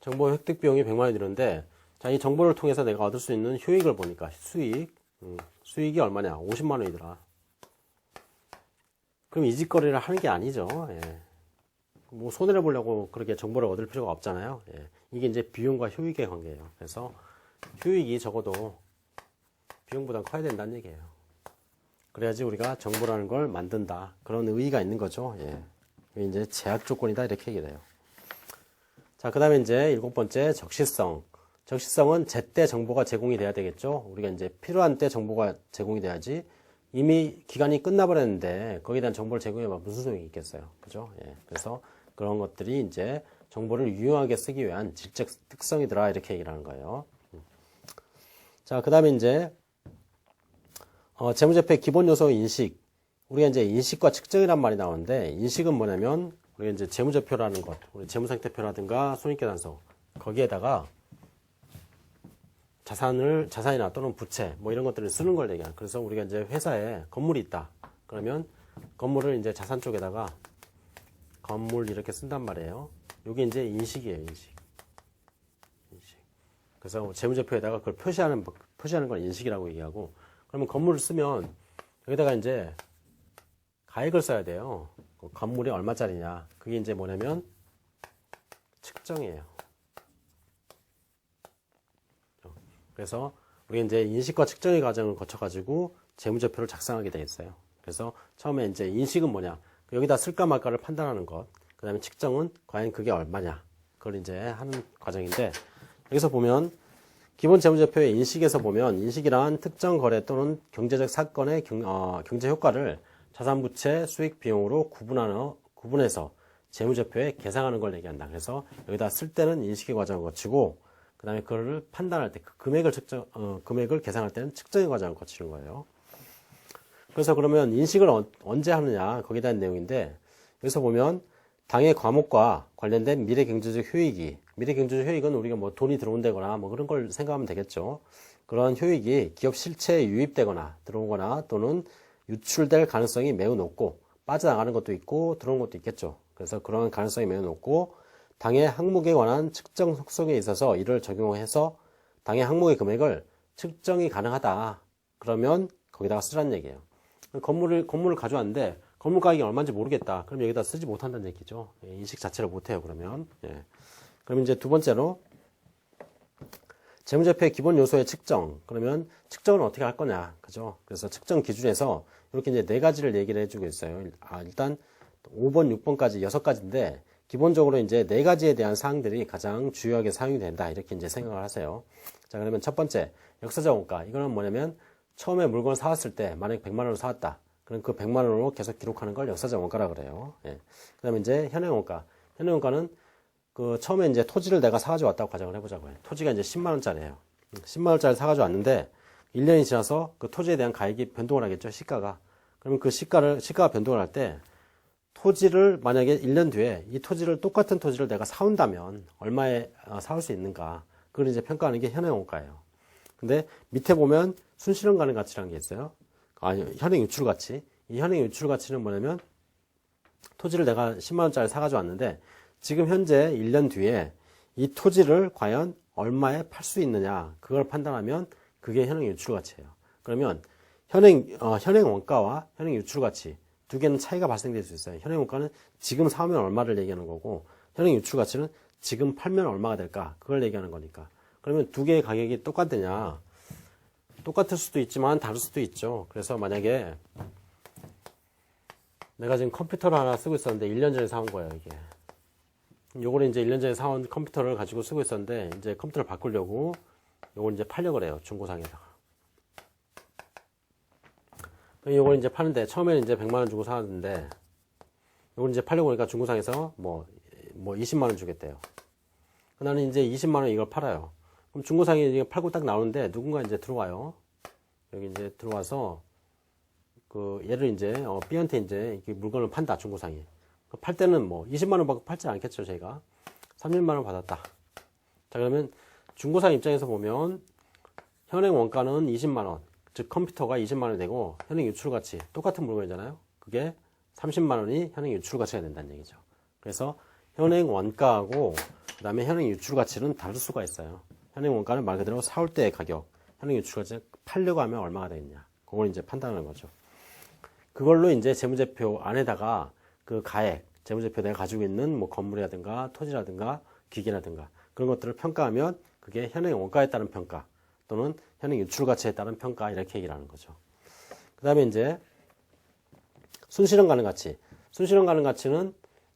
정보 획득 비용이 100만 원이 드는데, 자, 이 정보를 통해서 내가 얻을 수 있는 효익을 보니까 수익이 얼마냐? 50만 원이더라. 그럼 이 짓거리를 하는 게 아니죠. 예. 뭐 손해를 보려고 그렇게 정보를 얻을 필요가 없잖아요. 예. 이게 이제 비용과 효익의 관계예요. 그래서 효익이 적어도 비용보다 커야 된다는 얘기예요. 그래야지 우리가 정보라는 걸 만든다. 그런 의의가 있는 거죠. 예. 이게 이제 제약 조건이다. 이렇게 얘기해요. 자, 그 다음에 이제 일곱 번째 적시성. 적시성은 제때 정보가 제공이 돼야 되겠죠. 우리가 이제 필요한 때 정보가 제공이 돼야지. 이미 기간이 끝나버렸는데 거기에 대한 정보를 제공해봐 무슨 소용이 있겠어요. 그죠? 예. 그래서 그런 것들이 이제 정보를 유용하게 쓰기 위한 질적 특성이더라. 이렇게 얘기를 하는 거예요. 자, 그 다음에 이제 재무제표의 기본 요소 인식. 우리가 이제 인식과 측정이란 말이 나오는데, 인식은 뭐냐면 우리가 이제 재무제표라는 것, 우리 재무상태표라든가 손익계산서 거기에다가 자산이나 또는 부채 뭐 이런 것들을 쓰는 걸 얘기하는. 그래서 우리가 이제 회사에 건물이 있다. 그러면 건물을 이제 자산 쪽에다가 건물 이렇게 쓴단 말이에요. 이게 이제 인식이에요, 인식. 그래서 재무제표에다가 그걸 표시하는 걸 인식이라고 얘기하고, 그러면 건물을 쓰면 여기다가 이제 가액을 써야 돼요. 건물이 얼마짜리냐. 그게 이제 뭐냐면 측정이에요. 그래서 우리가 이제 인식과 측정의 과정을 거쳐가지고 재무제표를 작성하게 되겠어요. 그래서 처음에 이제 인식은 뭐냐. 여기다 쓸까 말까를 판단하는 것. 그 다음에 측정은 과연 그게 얼마냐. 그걸 이제 하는 과정인데, 여기서 보면 기본 재무제표의 인식에서 보면 인식이란 특정 거래 또는 경제적 사건의 경제 효과를 자산, 부채, 수익, 비용으로 구분해서 재무제표에 계상하는 걸 얘기한다. 그래서 여기다 쓸 때는 인식의 과정을 거치고 그 다음에 그거를 판단할 때 그 금액을 계상할 때는 측정의 과정을 거치는 거예요. 그래서 그러면 인식을 언제 하느냐 거기에 대한 내용인데 여기서 보면 당의 과목과 관련된 미래 경제적 효익이 미래 경제적 효익은 우리가 뭐 돈이 들어온다거나 뭐 그런 걸 생각하면 되겠죠. 그런 효익이 기업 실체에 유입되거나 들어오거나 또는 유출될 가능성이 매우 높고 빠져나가는 것도 있고 들어오는 것도 있겠죠. 그래서 그런 가능성이 매우 높고 당의 항목에 관한 측정 속성에 있어서 이를 적용해서 당의 항목의 금액을 측정이 가능하다. 그러면 거기다가 쓰라는 얘기예요. 건물을 가져왔는데 건물 가격이 얼마인지 모르겠다. 그럼 여기다 쓰지 못한다는 얘기죠. 인식 자체를 못해요. 그러면. 그럼 이제 두 번째로 재무제표의 기본 요소의 측정. 그러면 측정은 어떻게 할 거냐. 그죠? 그래서 측정 기준에서 이렇게 이제 네 가지를 얘기를 해주고 있어요. 일단 5번, 6번까지 6가지인데 기본적으로 이제 네 가지에 대한 사항들이 가장 주요하게 사용이 된다. 이렇게 이제 생각을 하세요. 자, 그러면 첫 번째, 역사적 원가. 이거는 뭐냐면 처음에 물건을 사왔을 때 만약에 100만 원으로 사왔다. 그럼 그 100만 원으로 계속 기록하는 걸 역사적 원가라 그래요. 그 다음에 이제 현행 원가. 현행 원가는 그 처음에 이제 토지를 내가 사가지고 왔다고 가정을 해보자고요. 토지가 이제 10만 원짜리예요. 10만 원짜리 사가지고 왔는데 1년이 지나서 그 토지에 대한 가액이 변동을 하겠죠. 시가가. 그러면 그 시가가 변동을 할 때 토지를 만약에 1년 뒤에 이 토지를 똑같은 토지를 내가 사온다면 얼마에 사올 수 있는가. 그걸 이제 평가하는 게 현행 원가예요. 근데 밑에 보면 순실현 가능 가치라는 게 있어요. 아니, 현행 유출 가치. 이 현행 유출 가치는 뭐냐면 토지를 내가 10만 원짜리 사가지고 왔는데 지금 현재 1년 뒤에 이 토지를 과연 얼마에 팔 수 있느냐 그걸 판단하면 그게 현행 유출 가치예요. 그러면 현행 원가와 현행 유출 가치 두 개는 차이가 발생될 수 있어요. 현행 원가는 지금 사면 얼마를 얘기하는 거고 현행 유출 가치는 지금 팔면 얼마가 될까 그걸 얘기하는 거니까. 그러면 두 개의 가격이 똑같느냐? 똑같을 수도 있지만 다를 수도 있죠. 그래서 만약에 내가 지금 컴퓨터를 하나 쓰고 있었는데 1년 전에 사온 거예요, 이게. 요거를 이제 1년 전에 사온 컴퓨터를 가지고 쓰고 있었는데 이제 컴퓨터를 바꾸려고 요걸 이제 팔려고 그래요, 중고상에다가. 요걸 이제 파는데 처음에는 이제 100만 원 주고 사왔는데 요걸 이제 팔려고 하니까 중고상에서 뭐 20만 원 주겠대요. 나는 이제 20만 원 이걸 팔아요. 그럼 중고상에 이제 팔고 딱 나오는데 누군가 이제 들어와요. 여기 이제 들어와서 그 얘를 이제 B한테 이제 물건을 판다, 중고상이. 팔 때는 뭐 20만 원 받고 팔지 않겠죠, 저희가. 30만 원 받았다. 자, 그러면 중고상 입장에서 보면 현행 원가는 20만 원, 즉 컴퓨터가 20만 원이 되고 현행 유출 가치 똑같은 물건이잖아요. 그게 30만 원이 현행 유출 가치가 된다는 얘기죠. 그래서 현행 원가하고 그 다음에 현행 유출 가치는 다를 수가 있어요. 현행 원가는 말 그대로 사올 때의 가격, 현행 유출 가치 팔려고 하면 얼마가 되겠냐. 그걸 이제 판단하는 거죠. 그걸로 이제 재무제표 안에다가 그 가액, 재무제표 내가 가지고 있는 뭐 건물이라든가 토지라든가 기계라든가 그런 것들을 평가하면 그게 현행 원가에 따른 평가 또는 현행 유출 가치에 따른 평가 이렇게 얘기를 하는 거죠. 그 다음에 이제 순실현 가능 가치. 순실현 가능 가치는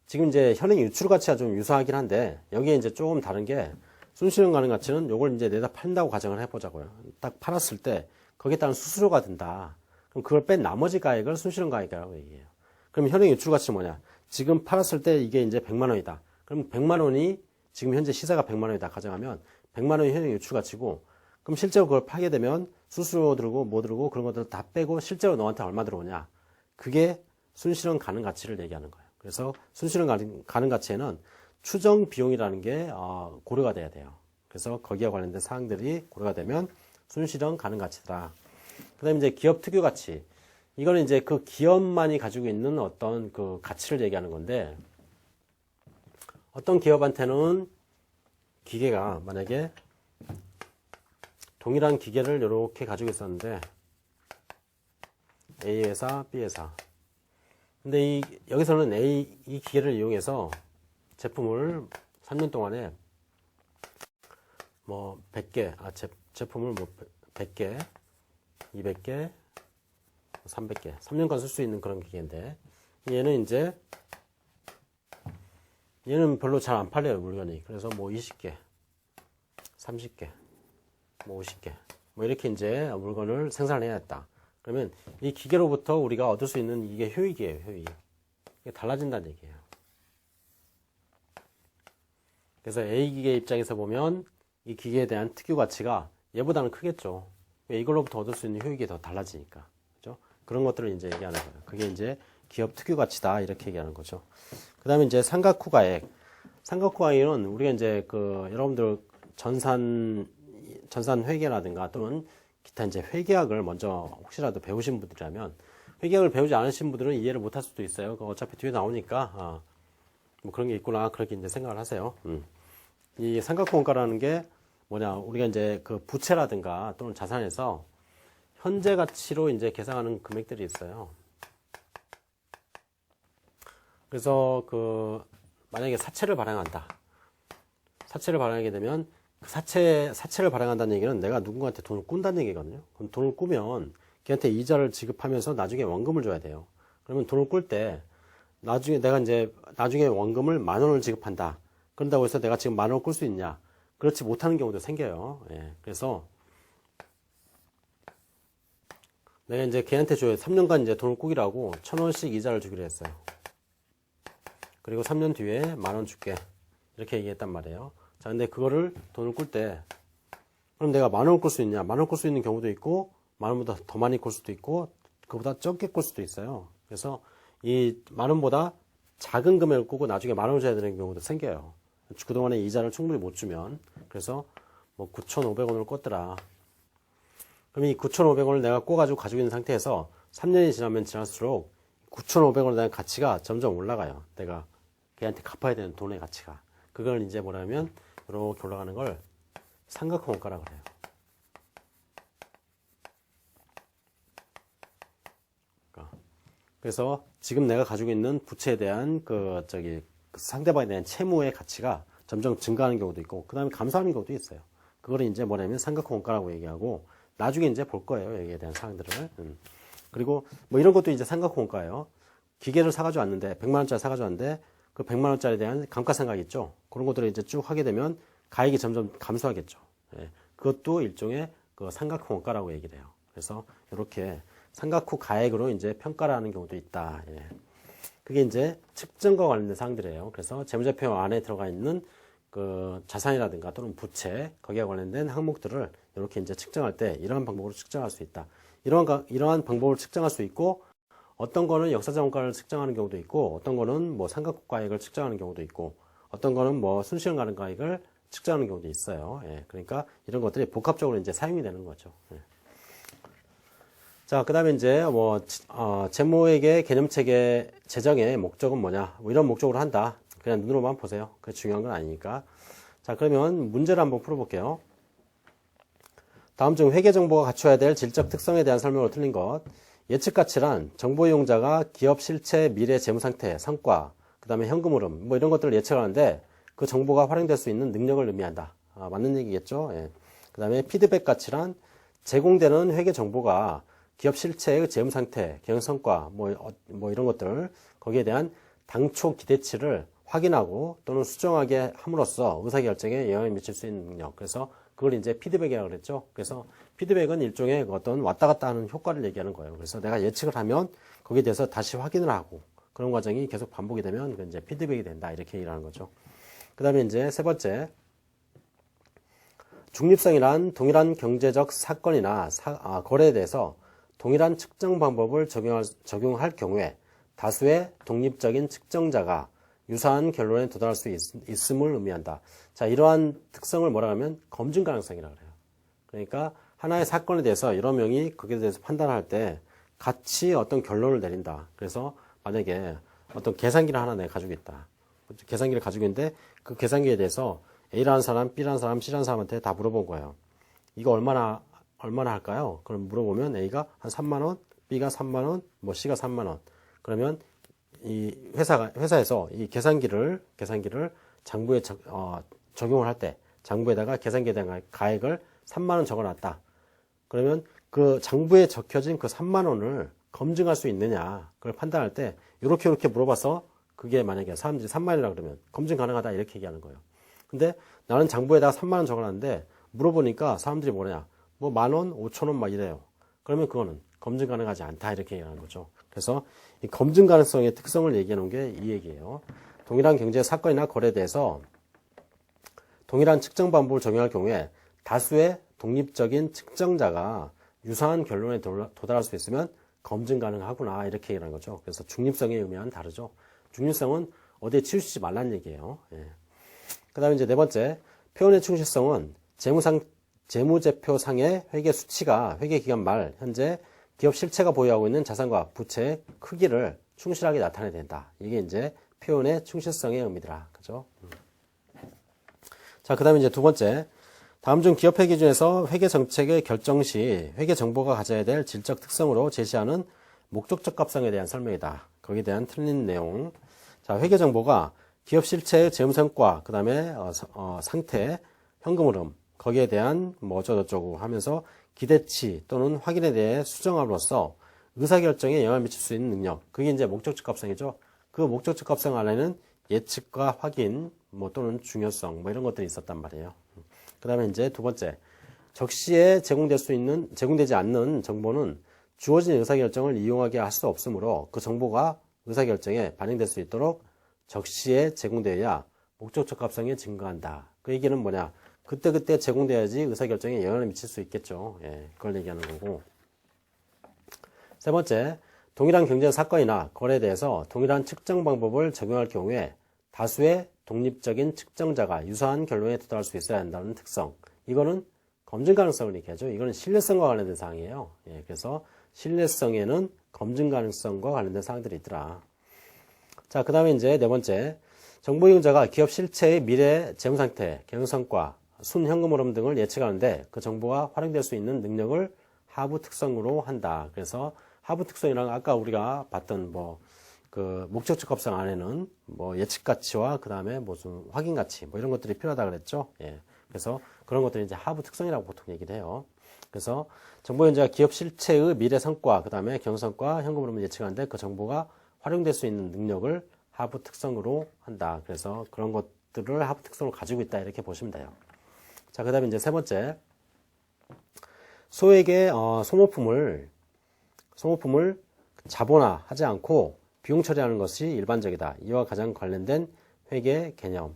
지금 이제 현행 유출 가치가 좀 유사하긴 한데 여기에 이제 조금 다른 게 순실현 가능 가치는 요걸 이제 내다 판다고 가정을 해보자고요. 딱 팔았을 때 거기에 따른 수수료가 든다. 그럼 그걸 뺀 나머지 가액을 순실현 가액이라고 얘기해요. 그럼 현행 유출 가치는 뭐냐? 지금 팔았을 때 이게 이제 100만 원이다. 그럼 100만 원이 지금 현재 시세가 100만 원이다 가정하면 100만 원이 현행 유출 가치고 그럼 실제로 그걸 파게 되면 수수료 들고 뭐 들고 그런 것들 다 빼고 실제로 너한테 얼마 들어오냐? 그게 순실현 가능 가치를 얘기하는 거예요. 그래서 순실현 가능 가치에는 추정 비용이라는 게 고려가 돼야 돼요. 그래서 거기에 관련된 사항들이 고려가 되면 순실현 가능 가치다. 그 다음에 이제 기업 특유 가치. 이거는 이제 그 기업만이 가지고 있는 어떤 그 가치를 얘기하는 건데, 어떤 기업한테는 기계가 만약에 동일한 기계를 이렇게 가지고 있었는데, A 회사, B 회사. 근데 여기서는 이 기계를 이용해서 제품을 3년 동안에 뭐 100개, 제품을 뭐 100개, 200개, 300개, 3년간 쓸 수 있는 그런 기계인데, 얘는 별로 잘 안 팔려요, 물건이. 그래서 뭐 20개, 30개, 뭐 50개. 뭐 이렇게 이제 물건을 생산해야 했다. 그러면 이 기계로부터 우리가 얻을 수 있는 이게 효익이에요, 효익. 이게 달라진다는 얘기예요. 그래서 A 기계 입장에서 보면 이 기계에 대한 특유 가치가 얘보다는 크겠죠. 이걸로부터 얻을 수 있는 효익이 더 달라지니까. 그죠? 그런 것들을 이제 얘기하는 거예요. 그게 이제 기업 특유 가치다. 이렇게 얘기하는 거죠. 그 다음에 이제 삼각후 가액. 삼각후 가액은 우리가 이제 여러분들 전산 회계라든가 또는 기타 이제 회계학을 먼저 혹시라도 배우신 분들이라면 회계학을 배우지 않으신 분들은 이해를 못 할 수도 있어요. 어차피 뒤에 나오니까, 뭐 그런 게 있구나. 그렇게 이제 생각을 하세요. 이 삼각후 원가라는 게 뭐냐. 우리가 이제 그 부채라든가 또는 자산에서 현재 가치로 이제 계산하는 금액들이 있어요. 그래서 만약에 사채를 발행한다. 사채를 발행하게 되면 그 사채를 발행한다는 얘기는 내가 누군가한테 돈을 꾼다는 얘기거든요. 그럼 돈을 꾸면 걔한테 이자를 지급하면서 나중에 원금을 줘야 돼요. 그러면 돈을 꿀 때 나중에 내가 이제 나중에 원금을 10,000원을 지급한다. 그런다고 해서 내가 지금 10,000원 꿀 수 있냐? 그렇지 못하는 경우도 생겨요. 예. 그래서 내가 이제 걔한테 줘요. 3년간 이제 돈을 꾸기라고 1,000원씩 이자를 주기로 했어요. 그리고 3년 뒤에 10,000원 줄게. 이렇게 얘기했단 말이에요. 자, 근데 그거를 돈을 꿀 때, 그럼 내가 10,000원 꿀 수 있냐? 10,000원 꿀 수 있는 경우도 있고, 10,000원보다 더 많이 꿀 수도 있고, 그보다 적게 꿀 수도 있어요. 그래서 이 10,000원보다 작은 금액을 꾸고 나중에 10,000원을 줘야 되는 경우도 생겨요. 그동안에 이자를 충분히 못 주면. 그래서 뭐 9,500원을 꿨더라. 그럼 이 9,500원을 내가 꿔가지고 가지고 있는 상태에서 3년이 지나면 지날수록 9,500원에 대한 가치가 점점 올라가요. 내가 걔한테 갚아야 되는 돈의 가치가. 그걸 이제 뭐냐면 이렇게 올라가는 걸 삼각후 원가라고 그래요. 그래서 지금 내가 가지고 있는 부채에 대한 그 상대방에 대한 채무의 가치가 점점 증가하는 경우도 있고, 그 다음에 감소하는 경우도 있어요. 그거를 이제 뭐냐면 삼각후 원가라고 얘기하고, 나중에 이제 볼 거예요. 여기에 대한 사항들을. 그리고 뭐 이런 것도 이제 삼각후 원가예요. 기계를 사가지고 왔는데, 100만원짜리 사가지고 왔는데, 그 100만원짜리에 대한 감가상각 있죠. 그런 것들을 이제 쭉 하게 되면 가액이 점점 감소하겠죠. 예. 그것도 일종의 그 삼각후 원가라고 얘기를 해요. 그래서 이렇게 삼각후 가액으로 이제 평가를 하는 경우도 있다. 예. 그게 이제 측정과 관련된 사항들이에요. 그래서 재무제표 안에 들어가 있는 그 자산이라든가 또는 부채, 거기에 관련된 항목들을 이렇게 이제 측정할 때 이러한 방법으로 측정할 수 있다. 이러한 방법을 측정할 수 있고, 어떤 거는 역사적 원가를 측정하는 경우도 있고, 어떤 거는 뭐 삼각후 가액을 측정하는 경우도 있고, 어떤 거는 뭐 순시효 가능 가액을 측정하는 경우도 있어요. 예, 그러니까 이런 것들이 복합적으로 이제 사용이 되는 거죠. 예. 자, 그 다음에 이제 재무회계 개념체계 제정의 목적은 뭐냐? 뭐 이런 목적으로 한다. 그냥 눈으로만 보세요. 그게 중요한 건 아니니까. 자, 그러면 문제를 한번 풀어볼게요. 다음 중 회계 정보가 갖춰야 될 질적 특성에 대한 설명으로 틀린 것. 예측 가치란 정보 이용자가 기업 실체, 미래 재무 상태, 성과, 그 다음에 현금 흐름, 뭐 이런 것들을 예측하는데 그 정보가 활용될 수 있는 능력을 의미한다. 맞는 얘기겠죠? 예. 그 다음에 피드백 가치란 제공되는 회계 정보가 기업 실체의 재무 상태, 경영 성과, 뭐 이런 것들, 거기에 대한 당초 기대치를 확인하고 또는 수정하게 함으로써 의사결정에 영향을 미칠 수 있는 능력. 그래서 그걸 이제 피드백이라고 그랬죠. 그래서 피드백은 일종의 어떤 왔다 갔다 하는 효과를 얘기하는 거예요. 그래서 내가 예측을 하면 거기에 대해서 다시 확인을 하고 그런 과정이 계속 반복이 되면 그건 이제 피드백이 된다. 이렇게 얘기하는 거죠. 그 다음에 이제 세 번째. 중립성이란 동일한 경제적 사건이나 거래에 대해서 동일한 측정 방법을 적용할 경우에 다수의 독립적인 측정자가 유사한 결론에 도달할 수 있음을 의미한다. 자, 이러한 특성을 뭐라 하면 검증 가능성이라고 해요. 그러니까 하나의 사건에 대해서 여러 명이 거기에 대해서 판단할 때 같이 어떤 결론을 내린다. 그래서 만약에 어떤 계산기를 하나 내가 가지고 있다. 계산기를 가지고 있는데 그 계산기에 대해서 A라는 사람, B라는 사람, C라는 사람한테 다 물어본 거예요. 이거 얼마나 할까요? 그럼 물어보면 A가 한 3만 원, B가 3만 원, 뭐 C가 3만 원. 그러면 이 회사에서 이 계산기를 장부에 적용을 할 때 장부에다가 계산기에 대한 가액을 3만 원 적어놨다. 그러면 그 장부에 적혀진 그 3만 원을 검증할 수 있느냐 그걸 판단할 때 이렇게 물어봐서 그게 만약에 사람들이 3만 원이라 그러면 검증 가능하다 이렇게 얘기하는 거예요. 근데 나는 장부에다가 3만 원 적어놨는데 물어보니까 사람들이 뭐냐, 뭐 10,000원, 5,000원 막 이래요. 그러면 그거는 검증 가능하지 않다 이렇게 얘기하는 거죠. 그래서 이 검증 가능성의 특성을 얘기해 놓은 게 이 얘기예요. 동일한 경제 사건이나 거래에 대해서 동일한 측정 방법을 적용할 경우에 다수의 독립적인 측정자가 유사한 결론에 도달할 수 있으면 검증 가능하구나 이렇게 얘기하는 거죠. 그래서 중립성의 의미와는 다르죠. 중립성은 어디에 치우치지 말라는 얘기예요. 예. 그 다음에 이제 네 번째, 표현의 충실성은 재무제표상의 회계 수치가 회계 기간 말 현재 기업 실체가 보유하고 있는 자산과 부채의 크기를 충실하게 나타내야 된다. 이게 이제 표현의 충실성의 의미더라. 그죠? 자, 그 다음에 이제 두 번째, 다음 중 기업 회계 중에서 회계 정책의 결정 시 회계 정보가 가져야 될 질적 특성으로 제시하는 목적적 합성에 대한 설명이다. 거기에 대한 틀린 내용. 자, 회계 정보가 기업 실체의 재무 성과, 그 다음에 상태, 현금 흐름, 거기에 대한 뭐 어쩌고저쩌고 하면서 기대치 또는 확인에 대해 수정함으로써 의사결정에 영향을 미칠 수 있는 능력. 그게 이제 목적적 합성이죠. 그 목적적 합성 안에는 예측과 확인, 뭐 또는 중요성, 뭐 이런 것들이 있었단 말이에요. 그 다음에 이제 두 번째, 적시에 제공되지 않는 정보는 주어진 의사결정을 이용하게 할 수 없으므로 그 정보가 의사결정에 반영될 수 있도록 적시에 제공되어야 목적적 합성이 증가한다. 그 얘기는 뭐냐? 그때그때 제공돼야지 의사결정에 영향을 미칠 수 있겠죠. 예, 그걸 얘기하는 거고. 세 번째, 동일한 경제 사건이나 거래에 대해서 동일한 측정 방법을 적용할 경우에 다수의 독립적인 측정자가 유사한 결론에 도달할 수 있어야 한다는 특성. 이거는 검증 가능성을 얘기하죠. 이거는 신뢰성과 관련된 사항이에요. 예, 그래서 신뢰성에는 검증 가능성과 관련된 사항들이 있더라. 자, 그 다음에 이제 네 번째, 정보 이용자가 기업 실체의 미래 재무 상태, 경영 성과, 순 현금 흐름 등을 예측하는데 그 정보가 활용될 수 있는 능력을 하부 특성으로 한다. 그래서 하부 특성이랑 아까 우리가 봤던 그 목적적 합성 안에는 뭐 예측 가치와 그 다음에 무슨 확인 가치 뭐 이런 것들이 필요하다 그랬죠. 예. 그래서 그런 것들이 이제 하부 특성이라고 보통 얘기를 해요. 그래서 정보 이용자가 기업 실체의 미래 성과, 그 다음에 경영 성과, 현금 흐름을 예측하는데 그 정보가 활용될 수 있는 능력을 하부 특성으로 한다. 그래서 그런 것들을 하부 특성으로 가지고 있다 이렇게 보시면 돼요. 자, 그 다음에 이제 세 번째, 소액의 소모품을 자본화하지 않고 비용 처리하는 것이 일반적이다. 이와 가장 관련된 회계 개념.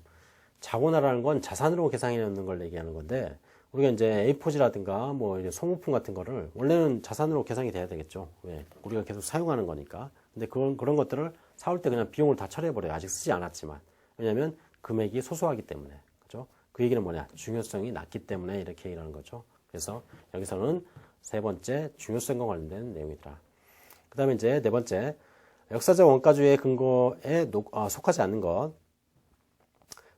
자본화라는 건 자산으로 계산해 놓는 걸 얘기하는 건데, 우리가 이제 A4지라든가 뭐 이제 소모품 같은 거를 원래는 자산으로 계산이 돼야 되겠죠. 왜? 우리가 계속 사용하는 거니까. 근데 그런 것들을 사올 때 그냥 비용을 다 처리해버려요. 아직 쓰지 않았지만. 왜냐면 금액이 소소하기 때문에. 그죠? 그 얘기는 뭐냐? 중요성이 낮기 때문에 이렇게 얘기하는 거죠. 그래서 여기서는 세 번째, 중요성과 관련된 내용이더라. 그 다음에 이제 네 번째, 역사적 원가주의 근거에 속하지 않는 것.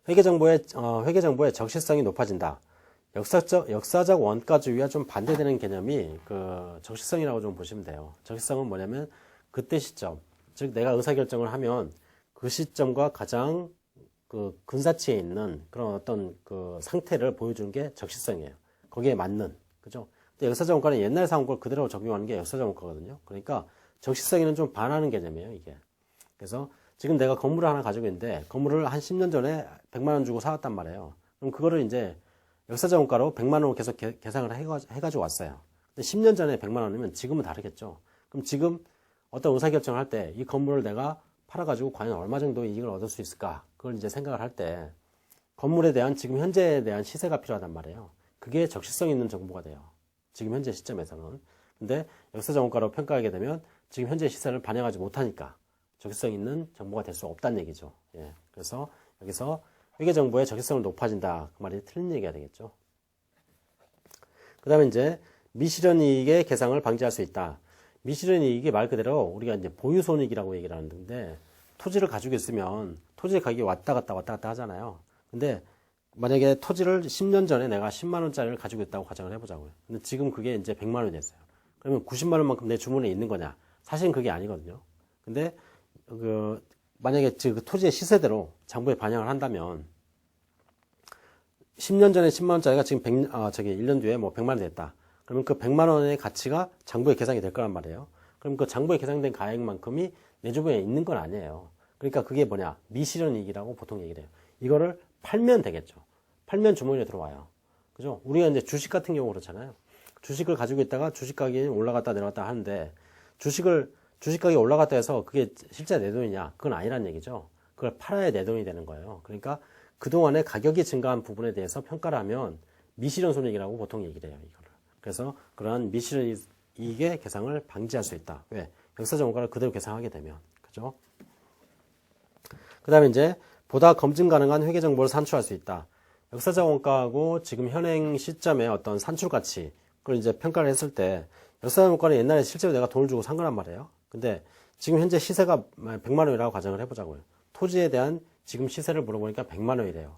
회계정보의 적시성이 높아진다. 역사적 원가주의와 좀 반대되는 개념이 그 적시성이라고 좀 보시면 돼요. 적시성은 뭐냐면 그때 시점, 즉 내가 의사결정을 하면 그 시점과 가장 그 근사치에 있는 그런 어떤 그 상태를 보여주는 게 적시성이에요. 거기에 맞는, 그죠? 근데 역사적 원가는 옛날 사온 걸 그대로 적용하는 게 역사적 원가거든요. 그러니까 적시성에는 좀 반하는 개념이에요, 이게. 그래서 지금 내가 건물을 하나 가지고 있는데 건물을 한 10년 전에 100만 원 주고 사왔단 말이에요. 그럼 그거를 이제 역사적 원가로 100만 원을 계속 계산을 해가지고 왔어요. 근데 10년 전에 100만 원이면 지금은 다르겠죠. 그럼 지금 어떤 의사결정을 할 때 이 건물을 내가 팔아가지고 과연 얼마 정도 이익을 얻을 수 있을까? 그걸 이제 생각을 할 때 건물에 대한 지금 현재에 대한 시세가 필요하단 말이에요. 그게 적시성 있는 정보가 돼요. 지금 현재 시점에서는. 근데 역사적 원가로 평가하게 되면 지금 현재 시세를 반영하지 못하니까 적시성 있는 정보가 될 수 없다는 얘기죠. 예. 그래서 여기서 회계정보의 적시성은 높아진다. 그 말이 틀린 얘기가 되겠죠. 그 다음에 이제 미실현 이익의 계상을 방지할 수 있다. 미실현 이익이 말 그대로 우리가 이제 보유손익이라고 얘기를 하는데 토지를 가지고 있으면 토지 가격이 왔다 갔다 하잖아요. 근데 만약에 토지를 10년 전에 내가 10만 원짜리를 가지고 있다고 가정을 해보자고요. 근데 지금 그게 이제 100만 원이 됐어요. 그러면 90만 원만큼 내 주문에 있는 거냐? 사실은 그게 아니거든요. 근데 만약에 그 토지의 시세대로 장부에 반영을 한다면 10년 전에 10만 원짜리가 지금 1년 뒤에 뭐 100만 원이 됐다. 그러면 그 100만 원의 가치가 장부에 계산이 될 거란 말이에요. 그럼 그 장부에 계산된 가액만큼이 내 주머니에 있는 건 아니에요. 그러니까 그게 뭐냐? 미실현 이익이라고 보통 얘기를 해요. 이거를 팔면 되겠죠. 팔면 주머니에 들어와요. 그죠? 우리가 이제 주식 같은 경우 그렇잖아요. 주식을 가지고 있다가 주식 가격이 올라갔다 내려갔다 하는데 주식 가격이 올라갔다 해서 그게 실제 내 돈이냐? 그건 아니란 얘기죠. 그걸 팔아야 내 돈이 되는 거예요. 그러니까 그동안에 가격이 증가한 부분에 대해서 평가를 하면 미실현 손익이라고 보통 얘기를 해요, 이거를. 그래서 그러한 미실현 이익의 계상을 방지할 수 있다. 왜? 역사적 원가를 그대로 계상하게 되면. 그죠? 그 다음에 이제 보다 검증 가능한 회계 정보를 산출할 수 있다. 역사적 원가하고 지금 현행 시점의 어떤 산출 가치, 그걸 이제 평가를 했을 때, 역사적 원가는 옛날에 실제로 내가 돈을 주고 산 거란 말이에요. 근데 지금 현재 시세가 100만 원이라고 가정을 해보자고요. 토지에 대한 지금 시세를 물어보니까 100만 원이래요.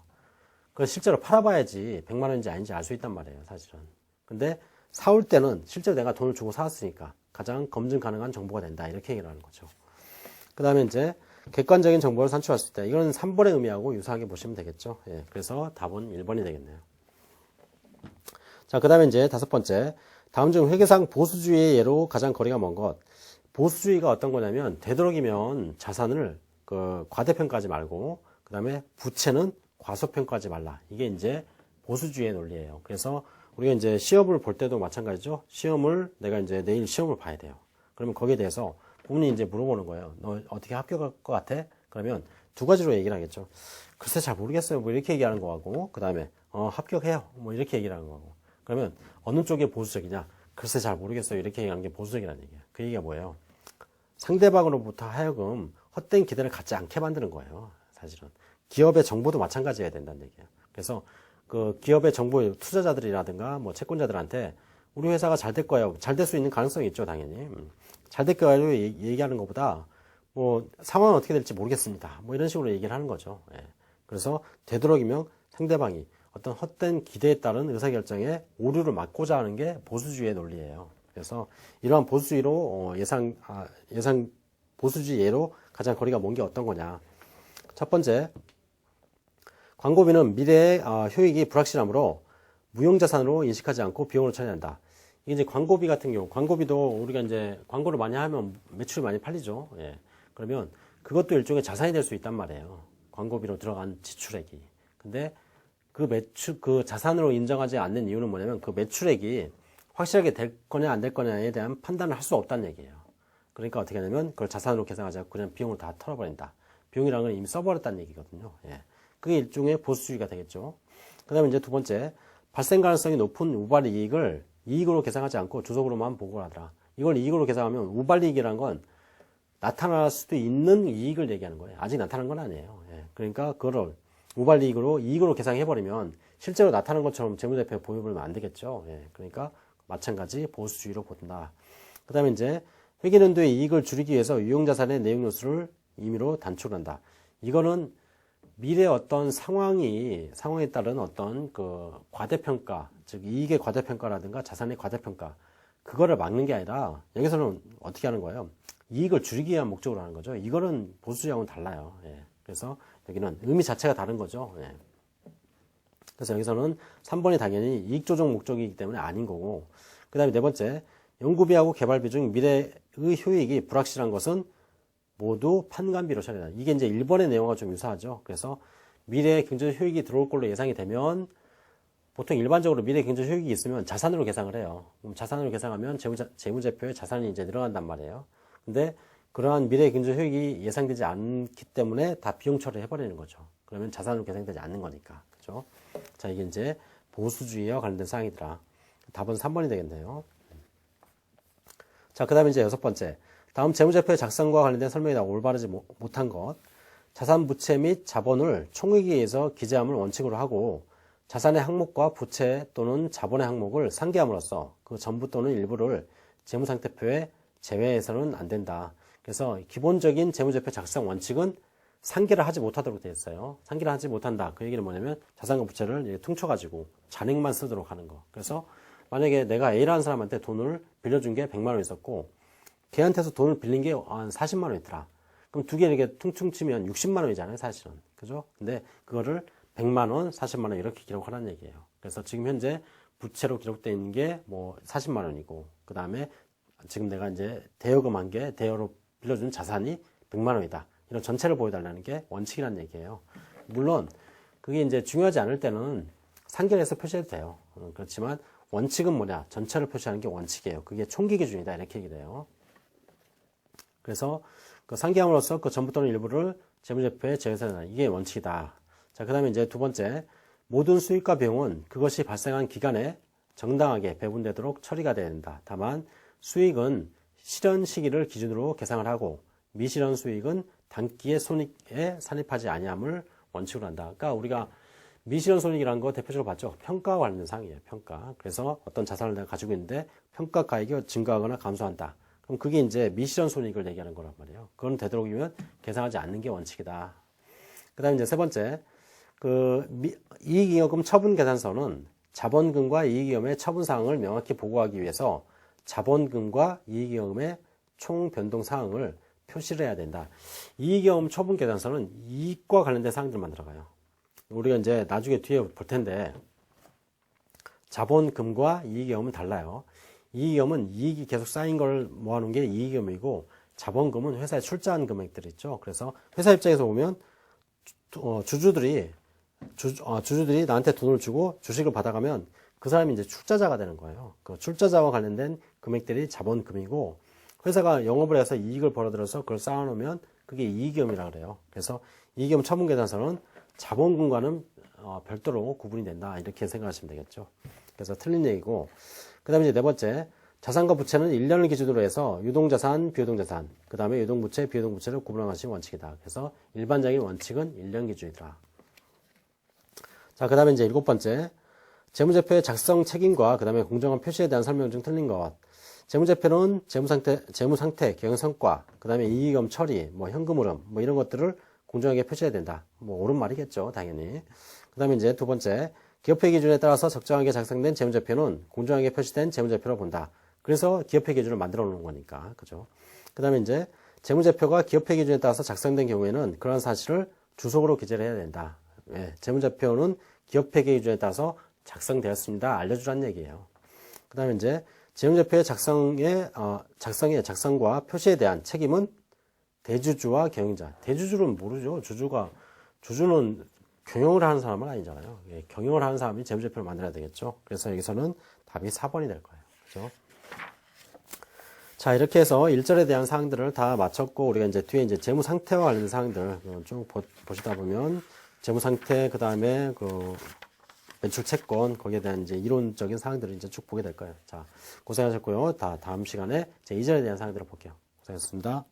그걸 실제로 팔아봐야지 100만 원인지 아닌지 알 수 있단 말이에요, 사실은. 근데 사올 때는 실제로 내가 돈을 주고 사왔으니까 가장 검증 가능한 정보가 된다. 이렇게 얘기를 하는 거죠. 그 다음에 이제 객관적인 정보를 산출할 수 있다. 이거는 3번의 의미하고 유사하게 보시면 되겠죠. 예, 그래서 답은 1번이 되겠네요. 자, 그 다음에 이제 5번째. 다음 중 회계상 보수주의의 예로 가장 거리가 먼 것. 보수주의가 어떤 거냐면 되도록이면 자산을 과대평가하지 말고 그 다음에 부채는 과소평가하지 말라. 이게 이제 보수주의의 논리예요. 그래서 우리가 이제 시험을 볼 때도 마찬가지죠. 시험을 내가 이제 내일 시험을 봐야 돼요. 그러면 거기에 대해서 부모님이 이제 물어보는 거예요. 너 어떻게 합격할 것 같아? 그러면 두 가지로 얘기를 하겠죠. 글쎄 잘 모르겠어요. 뭐 이렇게 얘기하는 거하고 그 다음에 합격해요. 뭐 이렇게 얘기를 하는 거하고. 그러면 어느 쪽이 보수적이냐? 글쎄 잘 모르겠어요. 이렇게 얘기하는 게 보수적이라는 얘기예요. 그 얘기가 뭐예요? 상대방으로부터 하여금 헛된 기대를 갖지 않게 만드는 거예요. 사실은. 기업의 정보도 마찬가지여야 된다는 얘기예요. 그래서 그 기업의 정보 투자자들이라든가 뭐 채권자들한테 우리 회사가 잘 될 거예요. 잘 될 수 있는 가능성이 있죠, 당연히. 잘 될 거예요 얘기하는 것보다 뭐 상황은 어떻게 될지 모르겠습니다. 뭐 이런 식으로 얘기를 하는 거죠. 예. 그래서 되도록이면 상대방이 어떤 헛된 기대에 따른 의사결정에 오류를 막고자 하는 게 보수주의의 논리예요. 그래서 이러한 보수주의로 예상 보수주의 예로 가장 거리가 먼 게 어떤 거냐. 첫 번째, 광고비는 미래의 효익이 불확실하므로 무형자산으로 인식하지 않고 비용으로 처리한다. 이게 이제 광고비 같은 경우, 광고비도 우리가 이제 광고를 많이 하면 매출이 많이 팔리죠. 예. 그러면 그것도 일종의 자산이 될 수 있단 말이에요. 광고비로 들어간 지출액이. 근데 그 자산으로 인정하지 않는 이유는 뭐냐면 그 매출액이 확실하게 될 거냐 안 될 거냐에 대한 판단을 할 수 없다는 얘기예요. 그러니까 어떻게 하냐면 그걸 자산으로 계산하지 않고 그냥 비용으로 다 털어버린다. 비용이라는 건 이미 써버렸다는 얘기거든요. 예. 그게 일종의 보수주의가 되겠죠. 그 다음에 이제 두 번째, 발생 가능성이 높은 우발 이익을 이익으로 계산하지 않고 주석으로만 보고를 하더라. 이걸 이익으로 계산하면 우발 이익이라는 건 나타날 수도 있는 이익을 얘기하는 거예요. 아직 나타난 건 아니에요. 예. 그러니까 그거를 우발 이익으로 계산해버리면 실제로 나타난 것처럼 재무제표에 보여버리면 안 되겠죠. 예. 그러니까 마찬가지 보수주의로 본다. 그 다음에 이제 회계연도의 이익을 줄이기 위해서 유형자산의 내용 요소를 임의로 단축한다. 이거는 미래 어떤 상황에 따른 어떤 그 과대평가, 즉 이익의 과대평가라든가 자산의 과대평가, 그거를 막는 게 아니라 여기서는 어떻게 하는 거예요? 이익을 줄이기 위한 목적으로 하는 거죠. 이거는 보수주의하고는 달라요. 예. 그래서 여기는 의미 자체가 다른 거죠. 예. 그래서 여기서는 3번이 당연히 이익 조정 목적이기 때문에 아닌 거고, 그 다음에 네 번째, 연구비하고 개발비 중 미래의 효익이 불확실한 것은 모두 판관비로 처리한다. 이게 이제 1번의 내용과 좀 유사하죠. 그래서 미래의 경제적 효익이 들어올 걸로 예상이 되면 보통 일반적으로 미래 경제적 효익이 있으면 자산으로 계산을 해요. 그럼 자산으로 계산하면 재무제표에 자산이 이제 늘어난단 말이에요. 근데 그러한 미래 경제적 효익이 예상되지 않기 때문에 다 비용 처리를 해버리는 거죠. 그러면 자산으로 계산되지 않는 거니까. 그죠? 자, 이게 이제 보수주의와 관련된 사항이더라. 답은 3번이 되겠네요. 자, 그 다음에 이제 6번째. 다음 재무제표의 작성과 관련된 설명이다. 올바르지 못한 것. 자산, 부채 및 자본을 총액에 의해서 기재함을 원칙으로 하고 자산의 항목과 부채 또는 자본의 항목을 상기함으로써 그 전부 또는 일부를 재무상태표에 제외해서는 안 된다. 그래서 기본적인 재무제표 작성 원칙은 상기를 하지 못하도록 되어 있어요. 상기를 하지 못한다. 그 얘기는 뭐냐면 자산과 부채를 퉁쳐가지고 잔액만 쓰도록 하는 거. 그래서 만약에 내가 A라는 사람한테 돈을 빌려준 게 100만 원 있었고 걔한테서 돈을 빌린 게 한 40만 원 있더라. 그럼 두 개 이렇게 퉁퉁 치면 60만 원이잖아요, 사실은. 그죠? 근데 그거를 100만 원, 40만 원 이렇게 기록하라는 얘기예요. 그래서 지금 현재 부채로 기록되어 있는 게 뭐 40만 원이고, 그 다음에 지금 내가 이제 대여금 한 게 대여로 빌려준 자산이 100만 원이다. 이런 전체를 보여달라는 게 원칙이라는 얘기예요. 물론 그게 이제 중요하지 않을 때는 상견해서 표시해도 돼요. 그렇지만 원칙은 뭐냐? 전체를 표시하는 게 원칙이에요. 그게 총기 기준이다. 이렇게 얘기돼요. 그래서 그 상기함으로써 그 전부 또는 일부를 재무제표에 제외한다. 이게 원칙이다. 자, 그 다음에 이제 두 번째, 모든 수익과 비용은 그것이 발생한 기간에 정당하게 배분되도록 처리가 돼야 된다. 다만 수익은 실현 시기를 기준으로 계상을 하고 미실현 수익은 단기의 손익에 산입하지 아니함을 원칙으로 한다. 그러니까 우리가 미실현 손익이라는 거 대표적으로 봤죠. 평가와 관련된 사항이에요. 평가. 그래서 어떤 자산을 내가 가지고 있는데 평가 가액이 증가하거나 감소한다. 그럼 그게 이제 미실현 손익을 얘기하는 거란 말이에요. 그건 되도록이면 계상하지 않는 게 원칙이다. 그 다음에 이제 세 번째, 이익잉여금 처분 계산서는 자본금과 이익잉여금의 처분 사항을 명확히 보고하기 위해서 자본금과 이익잉여금의 총 변동 사항을 표시를 해야 된다. 이익잉여금 처분 계산서는 이익과 관련된 사항들만 들어가요. 우리가 이제 나중에 뒤에 볼 텐데 자본금과 이익잉여금은 달라요. 이익잉여금은 이익이 계속 쌓인 걸 모아놓은 게 이익잉여금이고 자본금은 회사에 출자한 금액들 있죠. 그래서 회사 입장에서 보면 주주들이 나한테 돈을 주고 주식을 받아가면 그 사람이 이제 출자자가 되는 거예요. 그 출자자와 관련된 금액들이 자본금이고 회사가 영업을 해서 이익을 벌어들여서 그걸 쌓아놓으면 그게 이익잉여금이라고 그래요. 그래서 이익잉여금 처분계산서는 자본금과는 별도로 구분이 된다. 이렇게 생각하시면 되겠죠. 그래서 틀린 얘기고. 그 다음에 이제 네 번째, 자산과 부채는 1년을 기준으로 해서 유동자산, 비유동자산, 그 다음에 유동부채, 비유동부채를 구분하는 것이 원칙이다. 그래서 일반적인 원칙은 1년 기준이다. 자, 그 다음에 이제 일곱 번째, 재무제표의 작성 책임과 그 다음에 공정한 표시에 대한 설명 중 틀린 것. 재무제표는 재무상태, 경영성과, 그 다음에 이익잉여금 처리, 뭐 현금 흐름, 뭐 이런 것들을 공정하게 표시해야 된다. 뭐 옳은 말이겠죠, 당연히. 그 다음에 이제 두 번째, 기업회 기준에 따라서 적정하게 작성된 재무제표는 공정하게 표시된 재무제표로 본다. 그래서 기업회 기준을 만들어 놓은 거니까, 그죠? 그 다음에 이제 재무제표가 기업회 기준에 따라서 작성된 경우에는 그러한 사실을 주석으로 기재를 해야 된다. 예, 재무제표는 기업회 기준에 따라서 작성되었습니다. 알려주라는 얘기예요. 그 다음에 이제 재무제표의 작성과 표시에 대한 책임은 대주주와 경영자. 대주주는 모르죠. 주주는 경영을 하는 사람은 아니잖아요. 예, 경영을 하는 사람이 재무제표를 만들어야 되겠죠. 그래서 여기서는 답이 4번이 될 거예요. 그죠? 자, 이렇게 해서 1절에 대한 사항들을 다 마쳤고, 우리가 이제 뒤에 이제 재무 상태와 관련된 사항들 쭉 보시다 보면, 재무 상태, 그 다음에 매출 채권, 거기에 대한 이제 이론적인 사항들을 이제 쭉 보게 될 거예요. 자, 고생하셨고요. 다음 시간에 제 2절에 대한 사항들을 볼게요. 고생하셨습니다.